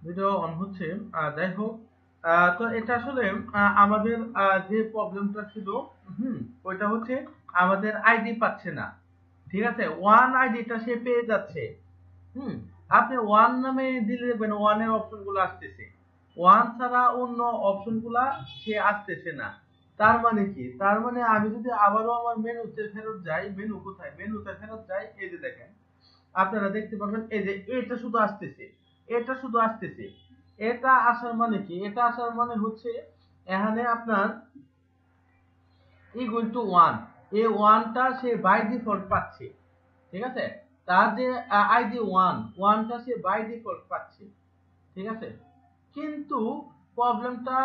Video on হচ্ছে। যাই হোক, তো এটা আসলে আমাদের যে প্রবলেমটা ছিল, হুম, ওইটা হচ্ছে আমাদের আইডি পাচ্ছে না। ঠিক আছে, ওয়ান আইডিটা সে পেয়ে যাচ্ছে। হুম, আপনি ওয়ান নামে দিলে দেখবেন ওয়ান এর অপশন গুলো আসতেছে, ওয়ান ছাড়া অন্য অপশন গুলা সে আসতেছে না। তার মানে কি? তার মানে আমি যদি আবারও আমার মেনুতে ফেরত যাই, মেনু কোথায়, মেনুতে ফেরত যাই, এই যে দেখেন, আপনারা দেখতে পাবেন এই যে এটা শুধু আসতেছে, এটা শুধু আসতেছে। এটা আসার মানে কি? এটা আসার মানে হচ্ছে এখানে আপনার ইকুয়াল টু ওয়ান, এই ওয়ানটা সে বাই ডিফল্ট পাচ্ছে। ঠিক আছে, তার যে আইডি ওয়ান, ওয়ানটা সে বাই ডিফল্ট পাচ্ছে। ঠিক আছে, কিন্তু প্রবলেমটা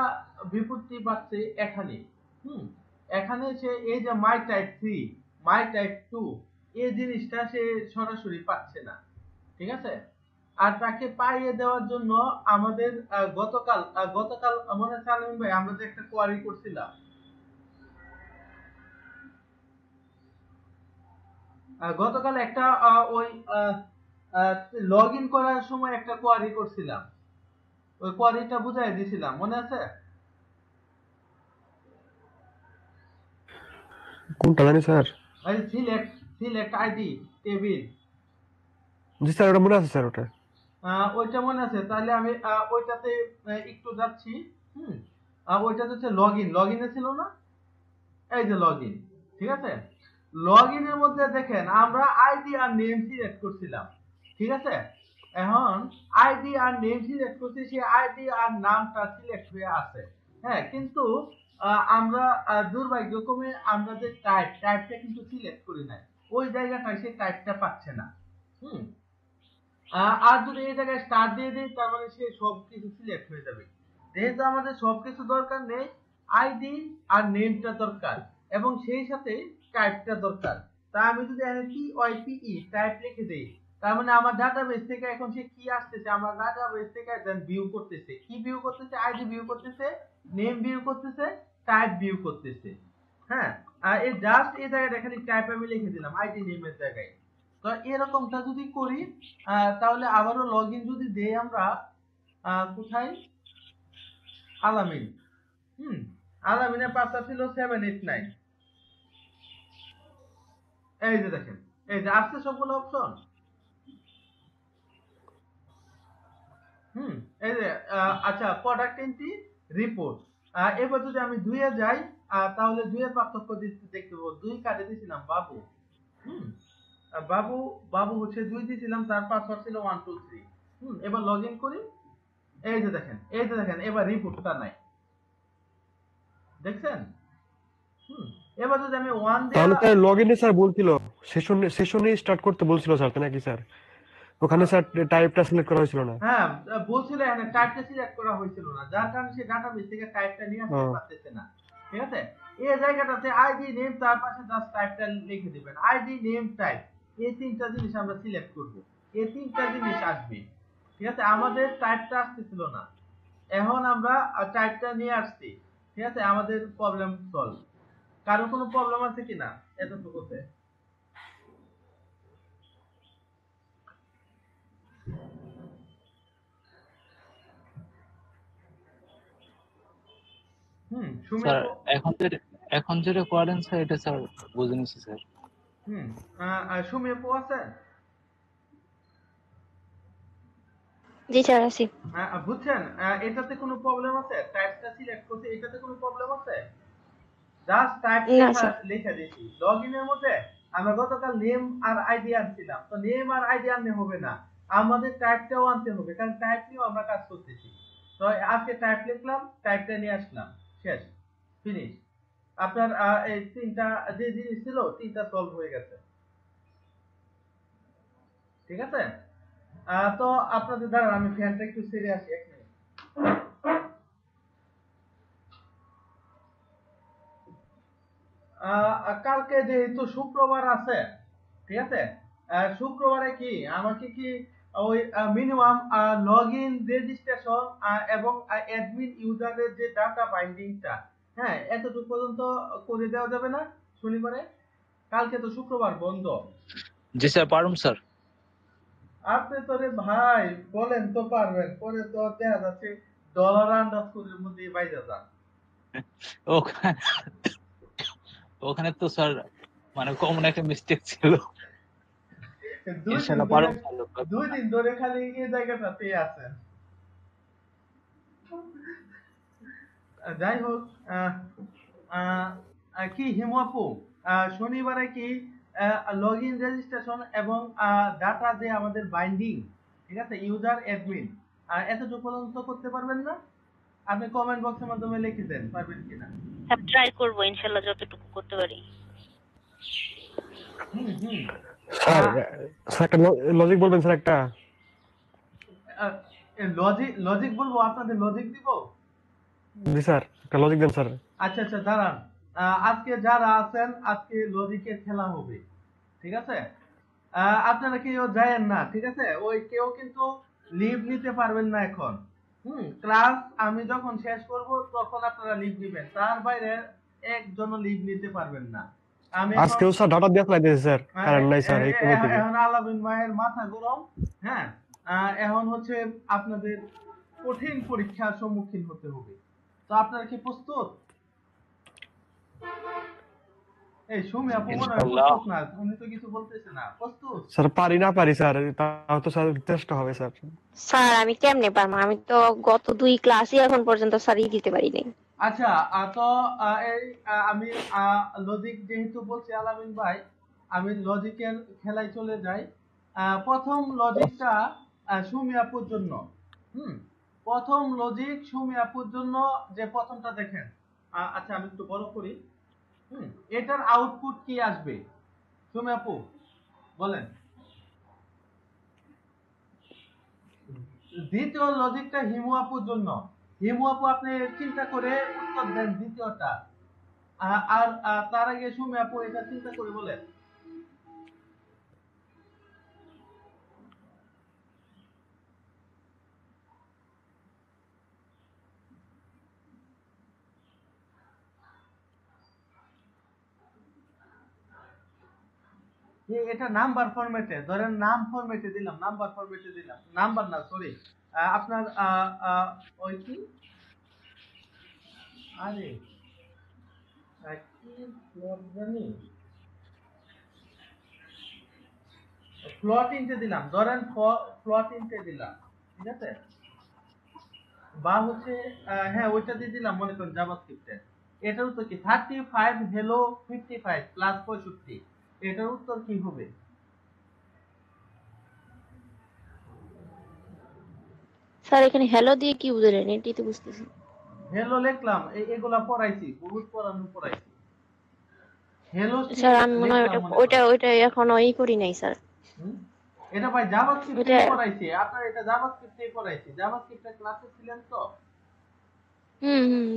বিপত্তি পাচ্ছে এখানে। হুম, এখানে সে এই যে my type three, my type two, এই জিনিসটা সে সরাসরি পাচ্ছে না। ঠিক আছে, আর তাকে পাইয়ে দেওয়ার জন্য আমাদের গতকাল মনে আছে আলমিন ভাই, আমরা যে একটা কোয়ারি করছিলাম, গতকাল একটা ওই লগ ইন করার সময় একটা কোয়ারি করছিলাম, ওই কোয়ারিটা বুঝাই দিছিলাম, মনে আছে? কোনটা জানি স্যার? এই সিলেক্ট, সিলেক্ট আইডি টেবিল, জি স্যার, ওটা মনে আছে স্যার ওটা। ওইটা মনে আছে? তাহলে আমি ওইটাতে একটু যাচ্ছি। হুম, ওইটাতে হচ্ছে লগ ইন, লগ ইনে ছিল না? এই যে লগ ইন। ঠিক আছে, লগ ইনের মধ্যে দেখেন আমরা আইডি আর নেম সিলেক্ট করছিলাম। ঠিক আছে, এখন আইডি আর নেম সিলেক্ট করছি, সেই আইডি আর নামটা সিলেক্ট হয়ে আছে। হ্যাঁ, কিন্তু আমরা দুর্ভাগ্যক্রমে আমরা যে টাইপটা কিন্তু সিলেক্ট করি নাই, ওই জায়গাটায় সেই টাইপটা পাচ্ছে না। হুম, আর যদি এই জায়গায় স্টার দিয়ে দিই, তার মানে সে সবকিছু সিলেক্ট হয়ে যাবে। যেহেতু আমাদের সবকিছু দরকার নেই, আইডি আর নেমটা দরকার, এবং সেই সাথে টাইপটা দরকার। তা আমি যদি এখানে টিওয়াইপিই টাইপ লিখে দেই, তার মানে আমার ডাটাবেস থেকে এখন সে কি আসতেছে, আমার ডাটাবেস থেকে দেন ভিউ করতেছে, কি ভিউ করতেছে, আইডি ভিউ করতেছে, নেম ভিউ করতেছে, টাইপ ভিউ করতেছে। হ্যাঁ, আর এই জাস্ট এই জায়গাটা খালি টাইপ আমি লিখে দিলাম আইডি নেমের জায়গায়। তো এরকমটা যদি করি, তাহলে আবারও লগ ইন যদি দেই আমরা, কোথায়, আলামিন, হুম, আলামিনের পাসওয়ার্ড ছিল 789। এই যে দেখেন, এই যে আসছে সবগুলো অপশন। হুম, এই যে আচ্ছা, প্রোডাক্ট এন্ট্রি, রিপোর্ট। এবার যদি আমি দুইয়ে যাই, তাহলে দুইয়ের পার্থক্য দেখতে পাবো। দুই কাটে দিয়েছিলাম বাবু। হুম, বাবু, বাবু হচ্ছে দুই দিয়েছিলাম, তার পাসওয়ার্ড ছিল 123। হুম, এবার লগ ইন করি। এই যে দেখেন, এই যে দেখেন, এবার রিপোর্টটা নাই, দেখছেন? হুম, এবার যদি আমি ওয়ান দেয়া, তাহলে স্যার লগ ইনে স্যার বলছিল সেশনে সেশনে স্টার্ট করতে বলছিল স্যার, তাই নাকি স্যার? ওখানে স্যার টাইপটা সিলেক্ট করা হয়েছিল না। হ্যাঁ, বলছিল এখানে টাইপটা সিলেক্ট করা হয়েছিল না, যার কারণে সে ডাটাবেস থেকে টাইপটা নিয়ে ও আসতে পারতেছে না। ঠিক আছে, এই জায়গাটাতে আইডি নেম, তার পাশে জাস্ট টাইপটা লিখে দিবেন, আইডি নেম টাইপ, এই তিনটা জিনিস আমরা সিলেক্ট করব, এই তিনটা জিনিস আসবে। ঠিক আছে, আমাদের টাইপটা আসতেছিল না, এখন আমরা টাইপটা নিয়ে আসছি। ঠিক আছে, আমাদের প্রবলেম সলভ। কারো কোনো প্রবলেম আছে কিনা এতটুকুতে? হুম, সুমি স্যার, আপু। এখন যেটা এখন যেটা করেন স্যার, এটা স্যার বুঝে নিছি স্যার। হুম, সুমি আপু আছে? জি স্যার, আছি। বুঝছেন, এটাতে কোনো প্রবলেম আছে? টাইপটা সিলেক্ট করতে এটাতে কোনো প্রবলেম আছে? জাস্ট টাইপ না লেখা স্যার। লিখে দিয়েছি লগইনের মধ্যে। আমরা গতকাল নেম আর আইডি আনছিলাম, তো নেম আর আইডি আনলে হবে না, আমাদের টাইপটাও আনতে হবে, কারণ টাইপ নিয়েও আমরা কাজ করতেছি। তো আজকে টাইপ লিখলাম, টাইপটা নিয়ে আসলাম, শেষ, ফিনিশ। আপনার এই তিনটা যে জিনিস ছিল, তিনটা সলভ হয়ে গেছে। ঠিক আছে, তো আপনাদের দ্বারা আমি ফ্যানটা একটু ছেড়ে আসি, এক মিনিট। কালকে যেহেতু শুক্রবার আছে, ঠিক আছে, শুক্রবারে কি আমাকে কি ওই মিনিমাম লগ ইন রেজিস্ট্রেশন এবং অ্যাডমিন ইউজারের যে ডাটা বাইন্ডিংটা, হ্যাঁ, এতটুকু পর্যন্ত করে দেওয়া যাবে না শনিবারে? কালকে তো শুক্রবার বন্ধ। জি স্যার, পারুম স্যার। আপনি তো রে ভাই বলেন তো পারবেন, পরে তো দেখা যাচ্ছে ডলার আন্ডারস্কোরের মধ্যে বাইরে যান। ওখানে ওখানে তো স্যার মানে কমন একটা মিস্টেক ছিল। দুই দিন ইনশাল্লাহ ধরে পারবো ভালো কথা। 2 দিন ধরে খালি এই জায়গাটাতেই আছেন। যাই হোক, আহ, আহ, কি হিমু আপু, শনিবারে কি লগ ইন রেজিস্ট্রেশন এবং ডাটা যে আমাদের বাইন্ডিং, ঠিক আছে, ইউজার অ্যাডমিন, এতটুকু পর্যন্ত করতে পারবেন না? আপনি কমেন্ট বক্সের মাধ্যমে লিখে দেন পারবেন কিনা। স্যার ট্রাই করবো ইনশাল্লাহ যতটুকু করতে পারি। হুম হুম। স্যার আহ, স্যার একটা লজিক বলবেন স্যার একটা। লজিক লজিক বলবো, আপনাদের লজিক দিব। জি স্যার, একটা লজিক দেন স্যার। আচ্ছা আচ্ছা, দাঁড়ান। আজকে যারা আছেন আজকে লজিকের খেলা হবে, ঠিক আছে। আপনারা কেউ যায়েন না, ঠিক আছে, ওই কেউ কিন্তু লিভ নিতে পারবেন না এখন। ক্লাস আমি যখন শেষ করব তখন আপনারা লিভ নিবেন, তার বাইরে একজনও লিভ নিতে পারবেন না। আমি এখন আজকেও স্যার ডাটা দিয়ে ফেলাই দিয়েছে স্যার, কারেন্ট নাই স্যার এই কবে থেকে। এখন আলামিন ভাইয়ের মাথা গরম। হ্যাঁ, এখন হচ্ছে আপনাদের কঠিন পরীক্ষার সম্মুখীন হতে হবে। তো আপনারা কি প্রস্তুত? এই সুমি আপু মনে হয় ইনশাল্লাহ। প্রস্তুত না, উনি তো কিছু বলতেছে না। প্রস্তুত? স্যার পারি না পারি স্যার, তাও তো স্যার চেষ্টা হবে স্যার। স্যার আমি কেমনে পারবো, আমি তো গত 2 ক্লাসই এখন পর্যন্ত স্যারই দিতে পারি নাই। আচ্ছা, তো এই আমি লজিক যেহেতু বলছি আলামিন ভাই, আমি লজিকের খেলায় চলে যাই। প্রথম লজিকটা সুমি আপুর জন্য। হুম প্রথম লজিক সুমি আপুর জন্য, যে প্রথমটা দেখেন। আচ্ছা আমি একটু বড় করি। এটার আউটপুট কি আসবে সুমি আপু বলেন। দ্বিতীয় লজিকটা হিমু আপুর জন্য। হিমু আপু আপনি চিন্তা করে উত্তর দেন দ্বিতীয়টা। আর তার আগে সুমি আপু এটা চিন্তা করে বলেন। এটা নাম্বার ফরম্যাটে ধরেন, নাম ফরম্যাটে দিলাম, নাম্বার ফরম্যাটে দিলাম, নাম্বার না সরি, আপনার ওই কি, আরে কি ফ্লট জানি, ফ্লট ইনটে দিলাম, ধরেন ফ্লট ইনটে দিলাম, ঠিক আছে, বা হচ্ছে হ্যাঁ ওইটা দিয়ে দিলাম মনে করেন জাভাস্ক্রিপ্টে। এটার উত্তর কি 35 হেলো 55 প্লাস 65, এটার উত্তর কি হবে? স্যার এখানে হ্যালো দিয়ে কি বুঝলেন, এটাই তো বুঝতেছি না। হেলো লিখলাম, এগুলা পড়াইছি, বহুত পড়াইছি। হেলো স্যার স্ট্রিং আমি মনে হয় লিখলাম ওটা মনে ওইটা করেন। ওইটা এখনো করি নাই স্যার। হুম? এটা ভাই জাভাস্ক্রিপ্টে ওইটা পড়াইছি, আপনার এটা জাভাস্ক্রিপ্টে পড়াইছি, জাভাস্ক্রিপ্টের ক্লাসে ছিলেন তো?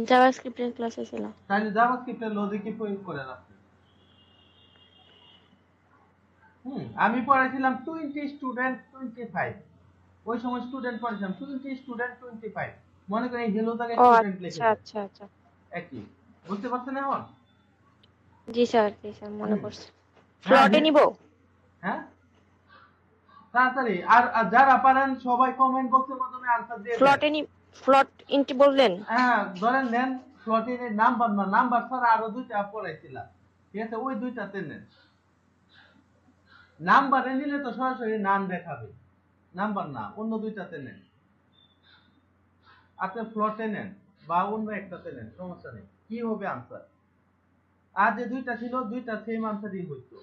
জাভাস্ক্রিপ্টের ক্লাসে ছিলাম। তাহলে জাভাস্ক্রিপ্টের লজিকই প্রয়োগ করেন আপনি। আমি পড়াইছিলাম 20 স্টুডেন্ট 25, ওই সময় স্টুডেন্ট পড়াইছিলাম 20 স্টুডেন্ট 25, মনে করেন এই হেলো জায়গায় ও স্টুডেন্ট লিখে আচ্ছা দেন। আচ্ছা আচ্ছা। একই, বুঝতে পারছেন এখন? জি স্যার মনে হুম পড়ছে। হ্যাঁ ফ্লটে নিব। হ্যাঁ, তাড়াতাড়ি। আর যারা পারেন সবাই কমেন্ট বক্সের মাধ্যমে আনসার দিয়ে দেন। ফ্লটে নি ফ্লট ইনটি বললেন। হ্যাঁ ধরেন নেন, ফ্লটিনের নাম্বার না, নাম্বার ছাড়া আরো দুইটা পড়াইছিলাম, ঠিক আছে, ওই দুইটাতে নেন। নাম্বারে নিলে তো সরাসরি নাম দেখাবে, নাম্বার না, অন্য দুইটাতে নেন। আপনি ফ্লটে নেন বা অন্য একটাতে নেন, সমস্যা নেই, কি হবে আনসার। আর যে দুইটা ছিল দুইটা সেম আনসারই হইতো।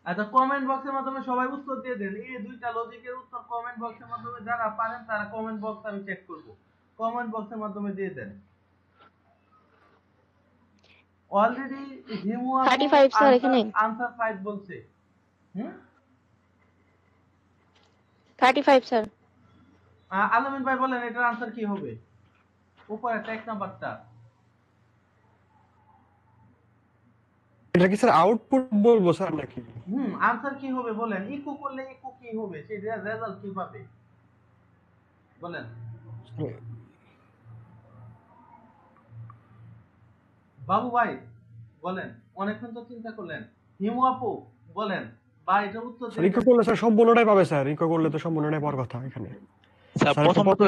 আচ্ছা কমেন্ট বক্সের মাধ্যমে সবাই উত্তর দিয়ে দেন, এই দুইটা লজিকের উত্তর কমেন্ট বক্সের মাধ্যমে যারা পারেন তারা কমেন্ট বক্স আমি চেক করব, কমেন্ট বক্সের মাধ্যমে দিয়ে দেন। অলরেডি হিমু আপু 35 স্যার আনসার এখানে। আনসার 5 বলছে। হুম 35 স্যার। আলামিন ভাই বলেন এটার আনসার কি হবে, উপরে টেক নাম্বারটা। এটা কি স্যার আউটপুট বলবো স্যার নাকি? আনসার কি হবে বলেন, ইকো করলে ইকো কি হবে, সেই রেজাল্ট কি পাবে বলেন। বাবু ভাই বলেন, অনেকক্ষণ তো চিন্তা করলেন। হিমু আপু বলেন, বা এটা উত্তর স্যার ইকো করলে স্যার সম্পূর্ণটাই পাবে স্যার, ইকো করলে তো সম্পূর্ণটাই পাওয়ার কথা এখানে স্যার স্যার। প্রথমত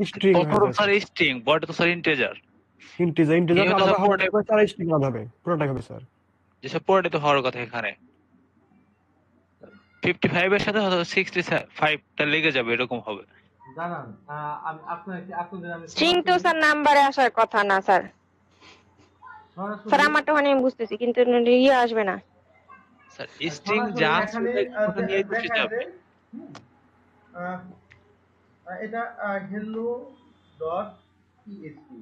স্ট্রিং হয়ে যায় স্যার স্ট্রিং, বডি তো স্যার ইন্টিজার। ইন্টিজার এই হতো আলাদা স্যার হবে, পুরোটাই, তারপরে তার স্ট্রিং আলাদা হবে, পুরোটাই হবে স্যার। যেসব পুরোটাই তো হওয়ার কথা এখানে। 55 এর সাথে হয়তো 65 টা লেগে যাবে, এরকম হবে। জানান আমি আপনাদের আমি স্ট্রিং তো স্যার নাম্বারে আসার কথা না স্যার। স্যার আমারটা মানে আমি বুঝতেছি, কিন্তু ইয়ে আসবে না। স্যার স্ট্রিং যা এখানে ওটা নিয়ে তো দেখা যাবে। যায় এটা hello dot PHP,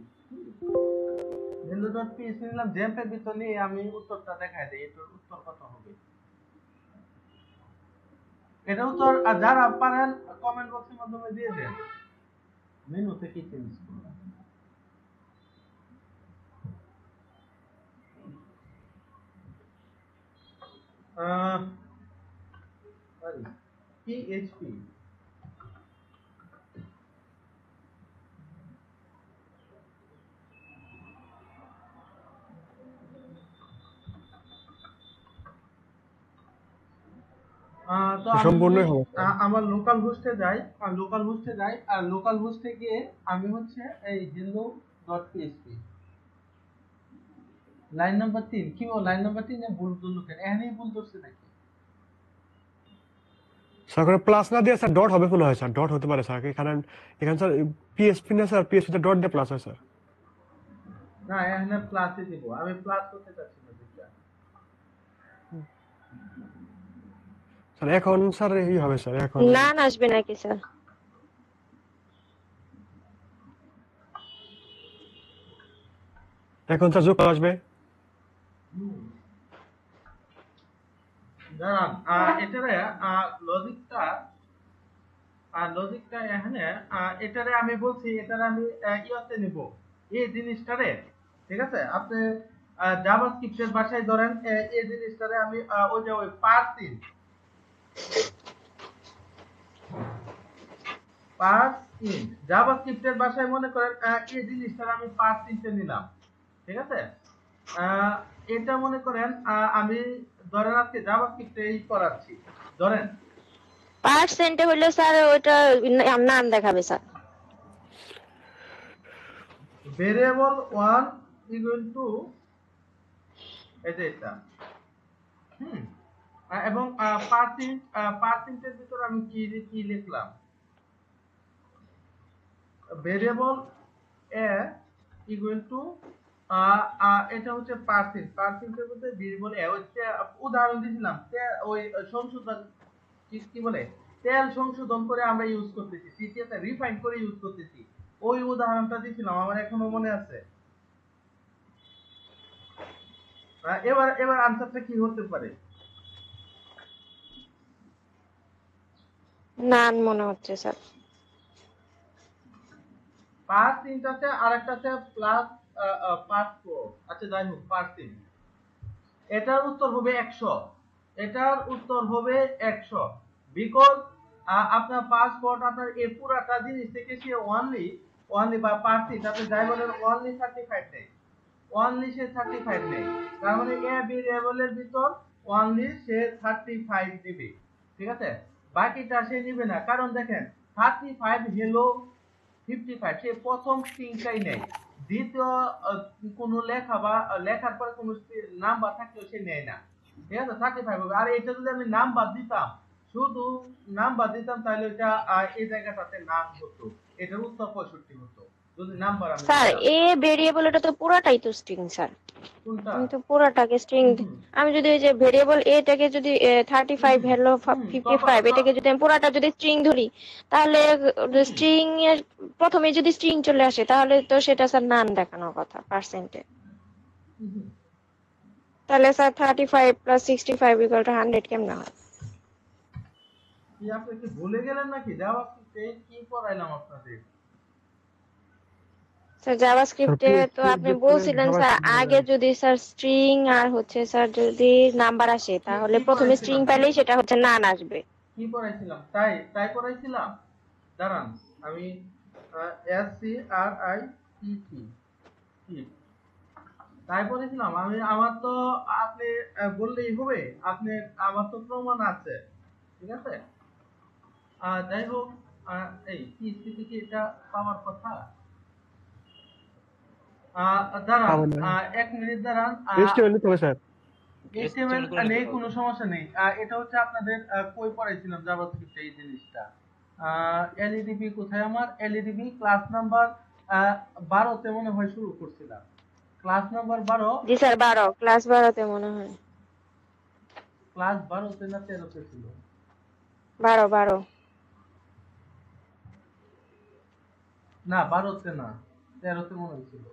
hello dot PHP নিলাম, জেম্পের ভিতর নিয়ে আমি উত্তরটা দেখাই দেই। এটার উত্তর কত হবে, এটা উত্তর যারা পারেন কমেন্ট বক্সের মাধ্যমে দিয়ে দেন। মেনু থেকে চেঞ্জ করুন। পিএইচপি তো আমি সম্পূর্ণই হবে স্যার। আমার লোকাল হোস্টে যাই, আর লোকাল হোস্টে গিয়ে আমি হচ্ছে এই hello.php লাইন নাম্বার 3 কি ও লাইন নাম্বার 3 এ ভুল তুললো কেন, এখানেই ভুল করছে নাকি? স্যার করে প্লাস না দিয়ে স্যার ডট হবে মনে হয় স্যার, ডট হতে পারে স্যার এখানে। এখানে স্যার পিএসপি না স্যার, পিএসপি তে ডট দিয়ে প্লাস হয় স্যার। না এখানে প্লাসে দিব, আমি প্লাস করতে চাচ্ছি না বুঝলা। স্যার এখন স্যার এই হবে স্যার, এখন নান আসবে নাকি স্যার? এখন স্যার যোগ আসবে। দাঁড়ান এটারে লজিকটা এখানে এটারে আমি বলছি, এটারে আমি ইয়েতে নিব এই জিনিসটারে, ঠিক আছে? আপনি জাভাস্ক্রিপ্টের ভাষায় ধরেন এই জিনিসটারে আমি ওই যে ওই পার্সিং জাভাস্ক্রিপ্টের ভাষায় মনে করেন এই জিনিসটারে আমি পার্সিংতে নিলাম, ঠিক আছে? এটা মনে করেন আমি ধরেন আজকে জাভাস্ক্রিপ্টে এই করাচ্ছি, ধরেন পার্সেন্টে হইলে স্যার ওইটা নাম দেখাবে স্যার। ভেরিয়েবল 1 ইকুয়াল টু এই যে এটা, এবং পার্সেন্টের ভিতর আমি কি লিখলাম, ভেরিয়েবল এ ইকুয়াল টু এটা হচ্ছে পার্সেন্টের মধ্যে ভেরিয়েবল এ হচ্ছে উদাহরণ দিয়েছিলাম, ওই সংশোধন কি বলে তেল সংশোধন করে আমরা ইউজ করতেছি, সিটিএতে রিফাইন করে ইউজ করতেছি, ওই উদাহরণটা দিয়েছিলাম, আমার এখনো মনে আছে। এবার আনসারটা কি হতে পারে? নান মনে হচ্ছে স্যার। পার্সেন্টটাতে আরেকটাতে প্লাস পার্স প্রো, আচ্ছা যাই হোক পার্সেন্ট, এটার উত্তর হবে 100, এটার উত্তর হবে 100, বিকজ আপনার পাসপোর্ট আপনার এই পুরাটা জিনিস থেকে সে অনলি বা পার্সেন্ট আপনি যাই বলেন অনলি 35 নেই, অনলি সে 35 নেই, তার মানে এ ভেরিয়েবলের ভিতর অনলি সে 35 দিবে, ঠিক আছে? বাকিটা সে নিবে না, কারণ দেখেন 35 হেলো 55 সে প্রথম স্ট্রিংটাই নেয়, দ্বিতীয় কোনো লেখা বা লেখার পরে কোনো নাম্বার থাকলেও সে নেয় না, ঠিক আছে? 35 হবে। আর এটা যদি আমি নাম্বার দিতাম, শুধু নাম্বার দিতাম, তাহলে এটা এই জায়গাটাতে নাম হতো, এটার উত্তর 65 হতো যদি নাম্বার আমি স্যার দিতাম। এ ভেরিয়েবল এটা তো পুরাটাই তো স্ট্রিং স্যার। কোনটা? আমি তো পুরাটাকে স্ট্রিং, আমি যদি ওই যে ভেরিয়েবল এটাকে যদি 35 হ্যালো 55 এটাকে যদি আমি পুরাটা যদি স্ট্রিং ধরি, তাহলে স্ট্রিং এর প্রথমে যদি স্ট্রিং চলে আসে তাহলে তো সেটা স্যার নান দেখানোর কথা পার্সেন্টে। তাহলে স্যার 35 প্লাস 65 ইকুয়াল টু 100 কেমনে হয়? কি আপনি কি ভুলে গেলেন নাকি জাভাস্ক্রিপ্টে কি পড়াইলাম আপনাদের? স্যার জাভাস্ক্রিপ্টে তো আপনি বলছিলেন স্যার আগে যদি স্যার স্ট্রিং আর হচ্ছে স্যার যদি নাম্বার আসে তাহলে প্রথমে স্ট্রিং পাইলেই সেটা হচ্ছে নান আসবে। কি পড়াইছিলাম? তাই পড়াইছিলাম। দাঁড়ান আমি SCRIPT কি তাই বলেছিলাম আমি, আমার তো আপনি বললেই হবে, আপনি, আমার তো প্রমাণ আছে, ঠিক আছে। যাই হোক, এই পিএসপি থেকে এটা পাওয়ার কথা। দাঁড়ান, পাবো না। 1 মিনিট দাঁড়ান। HTML নিতে হবে স্যার। HTML HTML করে নিতে নেই, পারবো। কোনো সমস্যা নেই। এটা হচ্ছে আপনাদের কই পড়াইছিলাম জাভাস্ক্রিপ্টে এই জিনিসটা। এলইডিবি কোথায় আমার? এলইডিবি ক্লাস নাম্বার 12 তে মনে হয় শুরু করছিলাম। ক্লাস নাম্বার 12, জি স্যার 12, ক্লাস 12তে মনে হয়। ক্লাস 12তে না 13তে ছিল? 12 না 12তে না, 13তে মনে হয়েছিল।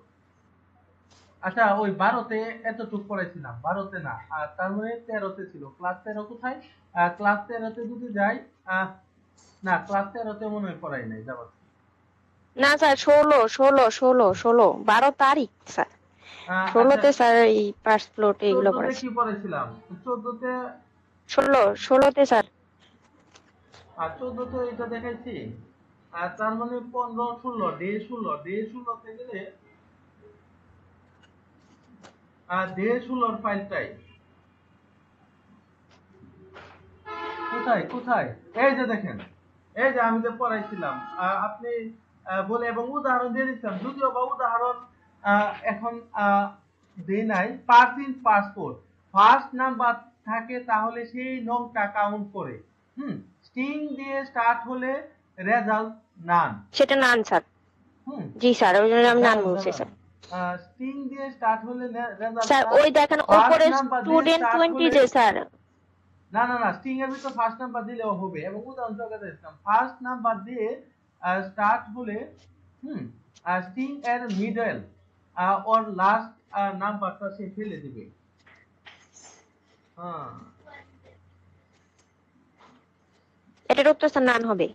আচ্ছা, ওই 12তে এতটুকু পড়াইছিলাম, 12তে না, আর তার মানে 13তে ছিল। ক্লাস 13 কোথায়? ক্লাস 13তে যদি যাই, না ক্লাস 13তে মনে হয় পড়াই নাই জাভাস্ক্রিপ্ট। না স্যার 16 12 তারিখ স্যার। আচ্ছা, 16তে স্যার এই পার্স ফ্লোট এগুলো 14তে পড়াইছে। কি পড়াইছিলাম? 14তে, 16তে স্যার। আর 14তে এটা দেখাইছি। আর তার মানে 15 16 ডে 16তে গেলে, ডে 16 ফাইলটাই কোথায় কোথায়? এই যে দেখেন, এই যে আমি যে পড়াইছিলাম, আপনি বলে এবং উদাহরণ দিয়ে দিচ্ছিলাম, যদিও বা উদাহরণ এখন দেই নাই। পাসপোর্ট ফার্স্ট নাম্বার থাকে তাহলে সেই নংটা কাউন্ট করে। স্ট্রিং দিয়ে স্টার্ট হলে রেজাল্ট নান। সেটা নান স্যার। হুম, জি স্যার, ওই জন্য আমি নান দাঁড়ান বলছি দাঁড়ান, স্যার। স্ট্রিং দিয়ে স্টার্ট হলে রেজাল্ট স্যার নান। ওই দেখেন ফার্স্ট উপরে নাম্বার দিয়ে স্টুডেন্ট স্টার্ট 20 হলে, যে স্যার। না না না, স্ট্রিং এর ভিতর ফার্স্ট নাম্বার দিলেও হবে, এবং উদাহরণ সহকারে দিলাম ফার্স্ট নাম্বার দিয়ে স্টার্ট হলে, স্ট্রিং এর মিডল অর লাস্ট নাম্বারটা সে ফেলে দিবে। হ্যাঁ, এটার উত্তর স্যার নান হবে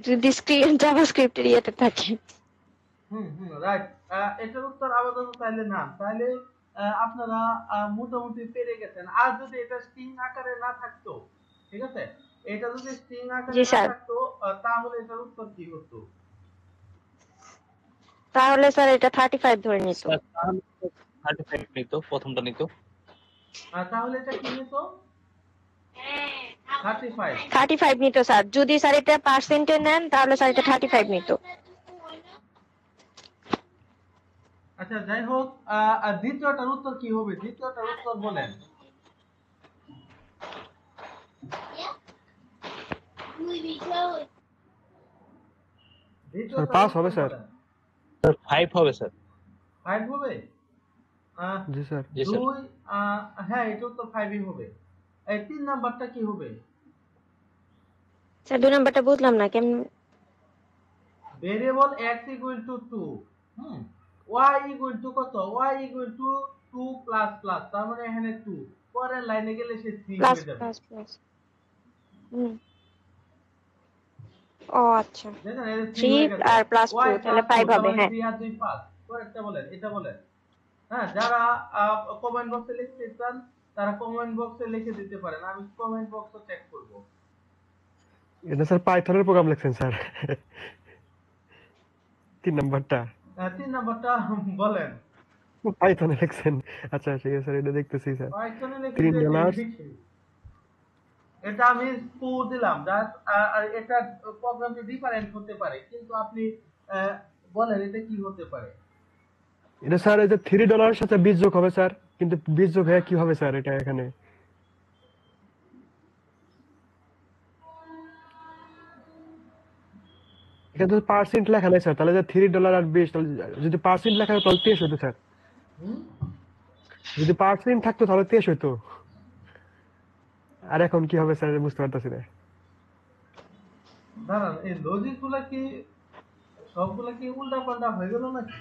যদি জাভাস্ক্রিপ্টের ইয়েতে থাকে। রাইট। এটার উত্তর আপাতত তাহলে না, তাহলে আপনারা মোটামুটি পেরে গেছেন। আর যদি এটা স্ট্রিং আকারে না থাকতো, ঠিক আছে, এটা যদি স্ট্রিং আকারে জি না স্যার। থাকতো, তাহলে এটার উত্তর কি হতো? তাহলে স্যার এটা 35 ধরে নিত। স্যার তাহলে 35 নিত, প্রথমটা নিত। তাহলে এটা কি নিত? 35। 35 নিত স্যার। যদি স্যার এটা পার্সেন্টে নেন তাহলে স্যার এটা 35 নিত। আচ্ছা, যাই হোক, আর দ্বিতীয়টার উত্তর কি হবে? দ্বিতীয়টার উত্তর বলেন। স্যার 5 হবে স্যার। স্যার 5 হবে স্যার। 5 হবে? জি স্যার। জি স্যার। 2, হ্যাঁ, এটা তো 5ই হবে। এই 3 নাম্বারটা কি হবে? স্যার 2 নাম্বারটা বুঝলাম না কেমন। Variable x equal to 2, y equal to কত? y equal to 2 plus plus, তার মানে এখানে 2, পরের লাইনে গেলে সে 3 প্লাস হয়ে যাবে। Plus plus. ও আচ্ছা, দেখেন, এই 3 3 হয়ে গেছে। আর প্লাস y 2 তাহলে প্লাস 2, 5 তার হবে। মানে হ্যাঁ 3 আর 2 5। পরেরটা বলেন, এটা বলেন। হ্যাঁ, যারা কমেন্ট বক্সে লিখতে চান তারা কমেন্ট বক্সে লিখে দিতে পারেন, আমি কমেন্ট বক্সও চেক করব। এটা স্যার পাইথনের প্রোগ্রাম লিখছেন স্যার। 3 নাম্বারটা 3 নাম্বারটা বলেন। পাইথনে লিখছেন। আচ্ছা ঠিক আছে স্যার, এটা দেখতেছি স্যার। পাইথনে লিখে $3 এটা আমি স্কোর দিলাম, এটা প্রোগ্রামটি ডিফারেন্ট হতে পারে, কিন্তু আপনি বলেন এটা কি হতে পারে? এটা স্যার এই যে $3 এর সাথে 20 যোগ হবে স্যার, কিন্তু 20 যোগ হয়ে কি হবে স্যার এটা এখানে? এখানে তো পার্সেন্ট লেখা নাই স্যার, তাহলে যে $3 আর 20, তাহলে যদি পার্সেন্ট লেখা হতো তাহলে 23 হতো স্যার। হুম? যদি পার্সেন্ট থাকতো তাহলে 23 হতো। আর এখন কি হবে স্যার বুঝতে পারতেছি না। দাঁড়ান, এই লজিক গুলা কি সবগুলা কি উল্টা পাল্টা হয়ে গেল নাকি?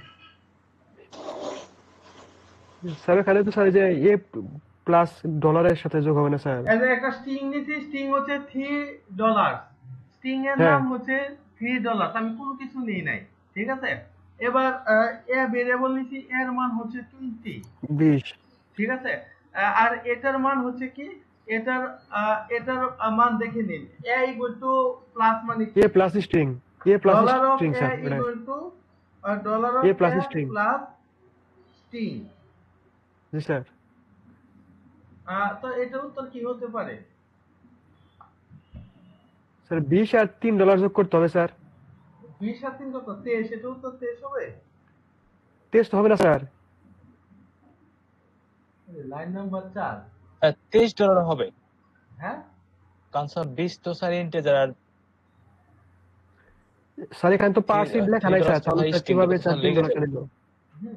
স্যার এখানে তো স্যার এই যে এ প্লাস ডলারের সাথে যোগ হবে না স্যার? এই যে একটা স্ট্রিং নিছি, স্ট্রিং হচ্ছে $3, স্ট্রিং এর হ্যাঁ। নাম হচ্ছে $3, আমি কোনো কিছু নেই নাই, ঠিক আছে। এবার এ ভেরিয়েবল নিছি, এর মান হচ্ছে 20, 20। ঠিক আছে। আর এটার মান হচ্ছে কি, এটার মান দেখে নিন। a ইকুয়াল টু প্লাস মানে কি? A plus string, A plus dollar of string a sir. Equal to dollar of A plus a string। Plus string, জি স্যার। তো এটার উত্তর কি হতে পারে? স্যার 20 আর $3 যোগ করতে হবে স্যার। 20 আর 3 কত? 23। এটা উত্তর 23 হবে? টেস্ট হবে না স্যার। Line number 4। $23 হবে, হ্যাঁ কারণ স্যার 20 তো স্যার ইন্টিজার, আর স্যার এখানে তো পার্সেন্ট লেখা নাই স্যার, $3 তো তাহলে ভাই স্যার স্ট্রিং, কিভাবে তো স্যার স্যার লিখে $3 দেবো। নিল? হুম।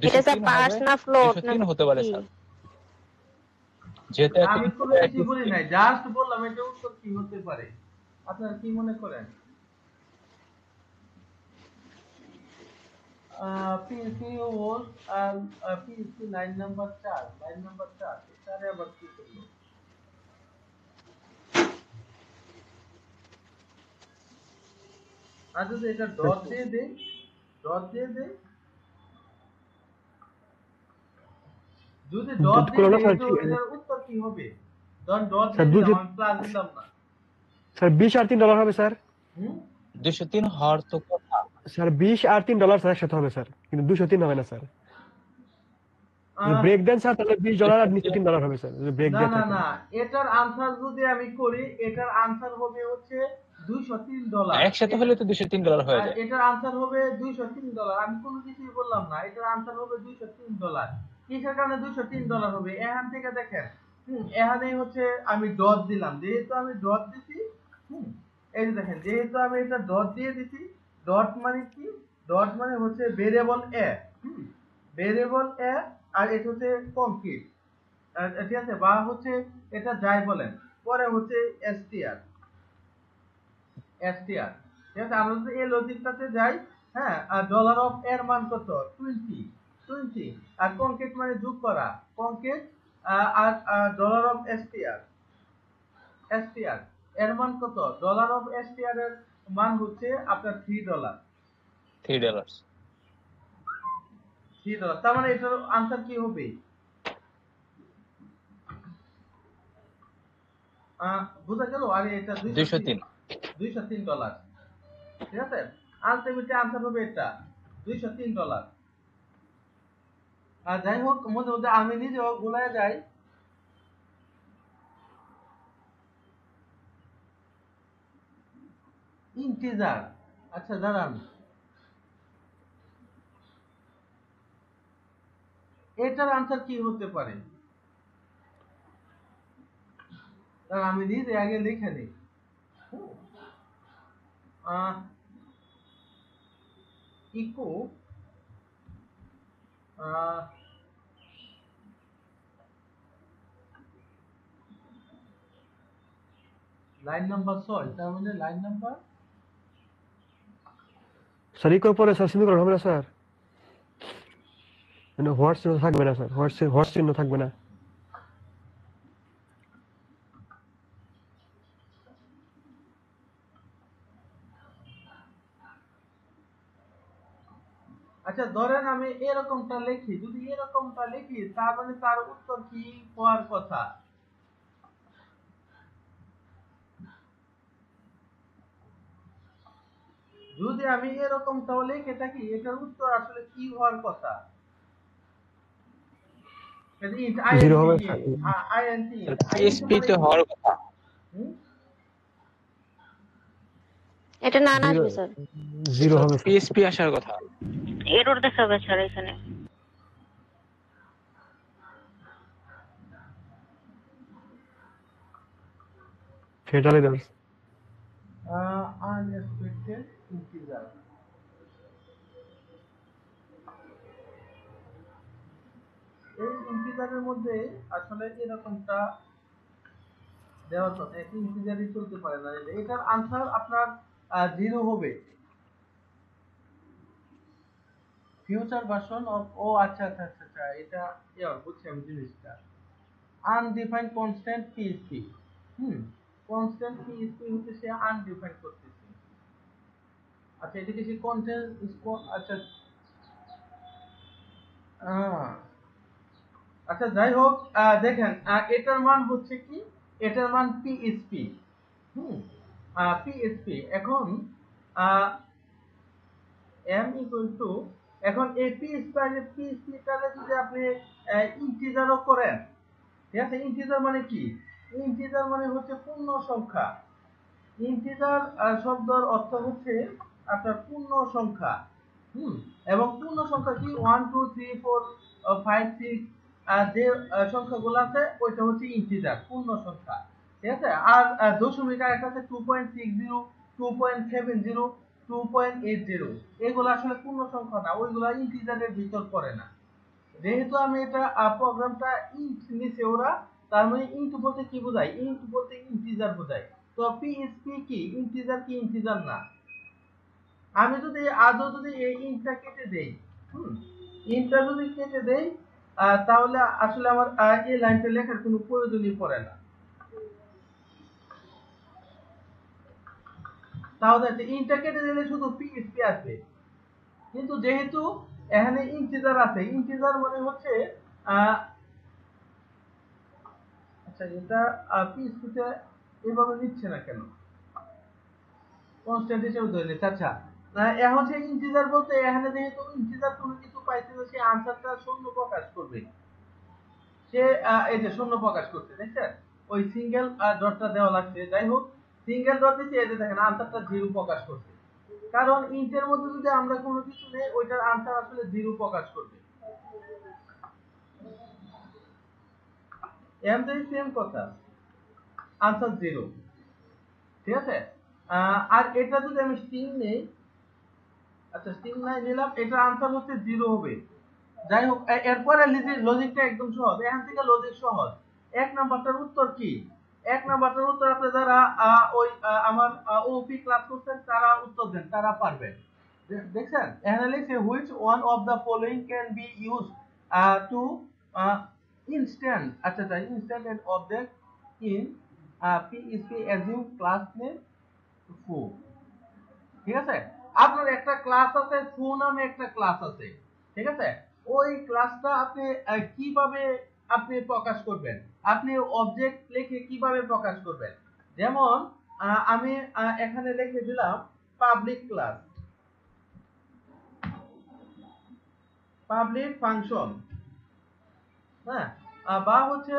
এটা স্যার 203 পার্স হবে, না ফ্লোট না 203 হতে পারে কি? স্যার, যেহেতু একটা আমি কোনো integer, কিছু বলি নাই, জাস্ট বললাম এটা উত্তর কি হতে পারে। আপনারা কি মনে করেন? PSC or PSC line number 4, line number 4 এটারে আবার কি করলো? আর যদি এটা ডট দিয়ে দেই, ডট দিয়ে দেই, যদি ডট ডট দিয়ে করলো না দেই স্যার। তো এটার উত্তর কি হবে? ধর ডট স্যার দিয়ে দিলাম, 200 আমি প্লাস দিলাম না। স্যার 20 আর $3 হবে স্যার। হুম 203 হওয়ার তো কথা। স্যার 20 আর $3 স্যার একসাথে হবে স্যার, কিন্তু 203 হবে না স্যার। যদি আহ, ব্রেক দেন স্যার তাহলে $20 আর নিচে $3 হবে স্যার, যদি ব্রেক না দিয়ে না থাকেন। না, এটার আনসার যদি আমি করি, এটার আনসার হবে হচ্ছে $203। একসাথে হলে তো $203 হয়ে যায়। এটার আনসার হবে $203। আমি কোনো কিছুই বললাম না, এটার আনসার হবে $203। কিসের কারণে $203 হবে? এখান থেকে দেখেন, এখানেই হচ্ছে আমি ডট দিলাম, যেহেতু আমি ডট দিছি, হুম এই যে দেখেন, যেহেতু আমি এটা ডট দিয়ে দিছি, ডট মানে কি? ডট মানে হচ্ছে ভেরিয়েবল এ, ভেরিয়েবল এ, আর এটা হচ্ছে কংক্রিট, ঠিক আছে, বা হচ্ছে এটা যাই বলেন, পরে হচ্ছে এসটিআর, এসটিআর, ঠিক আছে। আমরা যদি এই লজিকটাতে যাই, হ্যাঁ, আর ডলার অফ এর মান কত? 20, আর কনকেট মানে যোগ করা, কনকেট, আর ডলার অফ এসটিআর, এসটিআর এর মান কত? ডলার অফ এসটিআর এর মান হচ্ছে আপনার $3, $3। $3। তার মানে এটার আনসার কি হবে? বোঝা গেল? আরে এটা 203। $203, ঠিক আছে। আলটিমেটলি আনসার হবে এটা $203। আর যাই হোক, মধ্যে মধ্যে আমি নিজেও গুলায় যাই। ইন্টিজার, আচ্ছা দাঁড়ান, এটার আনসার কি হতে পারে? দাঁড়ান, আমি নিজে আগে লিখে নিই। ইকো লাইন নাম্বার 6, তার মানে লাইন নাম্বার, স্যার ইকোর পরে স্যার সেমিকোলন হবে না স্যার, মানে হোয়াটস চিহ্ন থাকবে না স্যার, হোয়াটস চিহ্ন থাকবে না। আচ্ছা ধরেন আমি এরকমটা লিখি, যদি এরকমটা লিখি তার মানে তার উত্তর কি হওয়ার কথা? যদি আমি এরকমটাও লিখে থাকি, এটার উত্তর আসলে কি হওয়ার কথা? জিরো হবে স্যার। PSP তে হওয়ার কথা। এটা না জিরো, আসবে স্যার, জিরো হবে স্যার। PSP আসার কথা। এরর দেখাবে স্যার এখানে। সেটাই দেন। আনএক্সপেক্টেড ইন্টিজার, এই ইন্টিজারের মধ্যে আসলে এরকমটা দেওয়ার কথা, একটি ইন্টিজারই চলতে পারে না, এটার আনসার আপনার 0 হবে। ফিউচার ভার্সন অফ, ও আচ্ছা আচ্ছা আচ্ছা আচ্ছা, এটা বুঝছি আমি জিনিসটা। Undefined constant PSP, constant PSP হচ্ছে সে আনডিফাইন্ড করতেছে। আচ্ছা এটা কি সে কনস্ট্যান্ট, আচ্ছা, আহ, আচ্ছা যাই হোক, দেখেন, এটার মান হচ্ছে কি, এটার মান পিএসপি, হুম পিএসপি। এখন m ইকুয়াল টু, এখন এই পি স্কয়ারে যদি আপনি ইন্টিজারও করেন, ঠিক আছে, ইন্টিজার মানে কি, ইন্টিজার মানে হচ্ছে পূর্ণ সংখ্যা। ইন্টিজার শব্দের অর্থ হচ্ছে আপনার পূর্ণ সংখ্যা। এবং পূর্ণ সংখ্যা কি 1 2 3 4 5 6 যে সংখ্যাগুলো আছে ওইটা হচ্ছে ইন্টিজার, পূর্ণ সংখ্যা, ঠিক আছে। আর দশমিক আর একটা আছে 2.60 2.70 2.80, এগুলো আসলে পূর্ণ সংখ্যা না, ওইগুলো ইন্টিজারের ভিতর পড়ে না। যেহেতু আমি এটা প্রোগ্রামটা ইন্ট নিছে ওরা, তার মানে ইন্ট বলতে কি বোঝায়, ইন্ট বলতে ইন্টিজার বোঝায়। তো পিএসপি কি ইন্টিজার কি ইন্টিজার না। আমি যদি আদৌ যদি এই ইন্টটা কেটে দেই, ইন্টটা যদি কেটে দেই, তাহলে আসলে আমার এই লাইনটা লেখার কোনো প্রয়োজনই পড়ে না। তাহলে ইন্টটা কেটে দিলে শুধু পিএসপি আসবে। কিন্তু যেহেতু এখানে ইন্টিজার আছে, ইন্টিজার মানে হচ্ছে আচ্ছা এটা পিএসপিতে এইভাবে নিচ্ছে না কেন, কনস্ট্যান্ট হিসেবে ধরে নিচ্ছে। আচ্ছা এখন সেই ইন্টিজার বলতে এখানে যেহেতু ইন্টিজার কোনো কিছু পাইছে, সে আনসারটা শূন্য প্রকাশ করবে। সে এই যে শূন্য প্রকাশ করছে, দেখছেন ওই সিঙ্গেল ডটটা দেওয়া লাগছে। যাই হোক, সিঙ্গেল ডট দিচ্ছে, এই যে দেখেন আনসারটা 0 প্রকাশ করছে, কারণ ইন্টের মধ্যে যদি আমরা কোনো কিছু নেই ওইটার আনসার আসলে 0 প্রকাশ করবে। এমনি সেম কথা, আনসার 0, ঠিক আছে। আর এটা যদি আমি স্ট্রিং নেই, আচ্ছা স্ট্রিং নাই নিলাম, এটার আনসার হচ্ছে 0 হবে। যাই হোক, এরপরে লজিকটা একদম সহজ, এখান থেকে লজিক সহজ। এক নাম্বারটার উত্তর কি, এক নাম্বারটার উত্তর আপনি যারা ওই আমার ওপি ক্লাস করছেন তারা উত্তর দেন, তারা পারবেন। দেখছেন এখানে লিখছে which one of the following can be used to instant, আচ্ছা আচ্ছা, instant an object in PHP assume class name foo, ঠিক আছে। আপনার একটা ক্লাস আছে ফু নামে একটা ক্লাস আছে, ঠিক আছে। ওই ক্লাসটা আপনি কিভাবে আপনি প্রকাশ করবেন, আপনি অবজেক্ট লিখে কিভাবে প্রকাশ করবেন। যেমন আমি এখানে লিখে দিলাম পাবলিক ক্লাস, পাবলিক ফাংশন, হ্যাঁ, বা হচ্ছে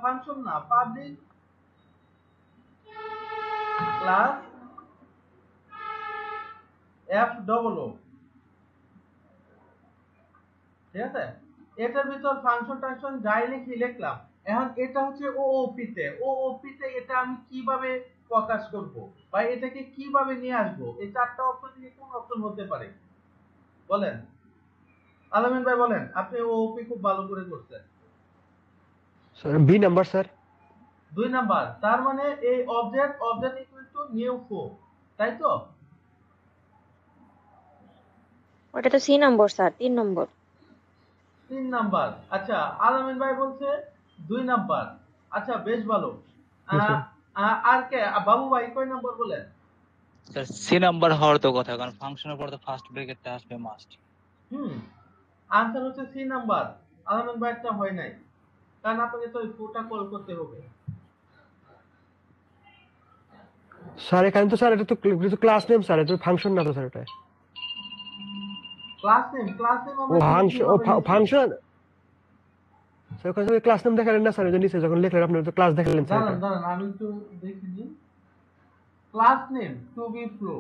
ফাংশন না, public class F double O, ঠিক আছে। এটার ভিতর ফাংশন টাংশন যাই লিখি লিখলাম। এখন এটা হচ্ছে ওওপি তে এটা আমি কিভাবে প্রকাশ করব বা এটাকে কিভাবে নিয়ে আসব, এই চারটা অপশন থেকে কোন অপশন হতে পারে বলেন, আলামিন ভাই বলেন। আপনি ওওপি খুব ভালো করে করছেন। Sir B number sir, 2 number, তার মানে এই অবজেক্ট ইকুয়াল টু নিউ ফো, তাই তো। ওটা তো সি নম্বর স্যার, 3 নম্বর। 3 নাম্বার, আচ্ছা আলামিন ভাই বলছে 2 নাম্বার, আচ্ছা বেশ ভালো। আর কে বাবু ভাই কয় নাম্বার বলেন। স্যার সি নাম্বার হওয়ার তো কথা, কারণ ফাংশনের পরে তো ফার্স্ট ব্র্যাকেটটা আসবে মাস্ট। আনসার হচ্ছে সি নাম্বার, আলামিন ভাইটা হয় নাই, কারণ আপনাকে তো ফুটা কল করতে হবে। স্যার এখানে তো স্যার এটা তো ক্লাস নেম স্যার, এটা ফাংশন না তো স্যার, এটা ক্লাস নেম ও ফাংশন স্যার। ওখানে ক্লাস নেম দেখালেন না স্যার, ওই যে নিচে যখন লিখলেন আপনি তো ক্লাস দেখালেন স্যার। দাঁড়ান আমি একটু দেখি দিই। Class name to be flow,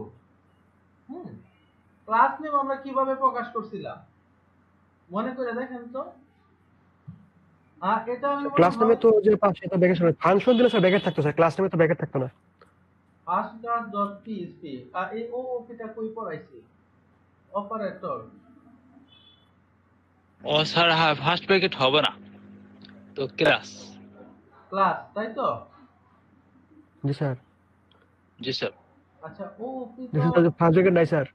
class name আমরা কিভাবে প্রকাশ করছিলাম মনে করে দেখেন তো। এটা আমি ক্লাস নেমে তো যে পাশে তো ব্র্যাকেট ছিল, ফাংশন দিলে স্যার ব্র্যাকেট থাকতো স্যার, ক্লাস নেমে তো ব্র্যাকেট থাকতো না। first.php এই ওওপিটা কই পড়াইছি, অপারেটর। ও স্যার হ্যাঁ, ফার্স্ট ব্র্যাকেট হবে না তো ক্লাস, তাই তো। জি স্যার। জি স্যার। আচ্ছা ওওপি তো দেখুন তো ফার্স্ট ব্র্যাকেট নাই স্যার,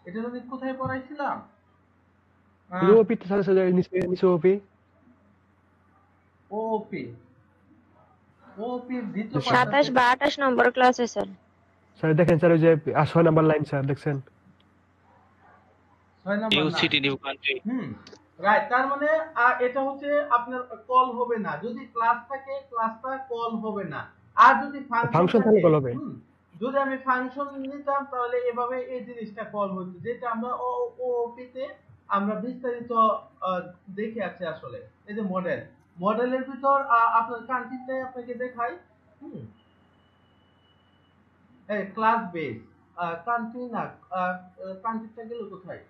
এটা যদি কোথায় পড়াইছিলাম, ওপি তো স্যার নিচে ওপি ওওপি দ্বিতীয় 27 বা 28 নম্বর ক্লাসে স্যার। স্যার দেখেন স্যার, ওই যে 6 নাম্বার লাইন স্যার, দেখছেন 6 নাম্বার নিউ না। City new country. রাইট, তার মানে এটা হচ্ছে আপনার কল হবে না, যদি ক্লাস থাকে ক্লাসটা কল হবে না। আর যদি ফাংশন ফাংশন তাহলে থাকে, কল হবে। যদি আমি ফাংশন নিতাম তাহলে এভাবে এই জিনিসটা কল হতো, যেটা আমরা ওওপি তে আমরা বিস্তারিত দেখে আছে আসলে। এই যে মডেলের ভিতর আপনার কান্ট্রিটাই আপনাকে দেখাই। এই ক্লাস বেস কান্ট্রি না, কান্ট্রিটা গেল কোথায়?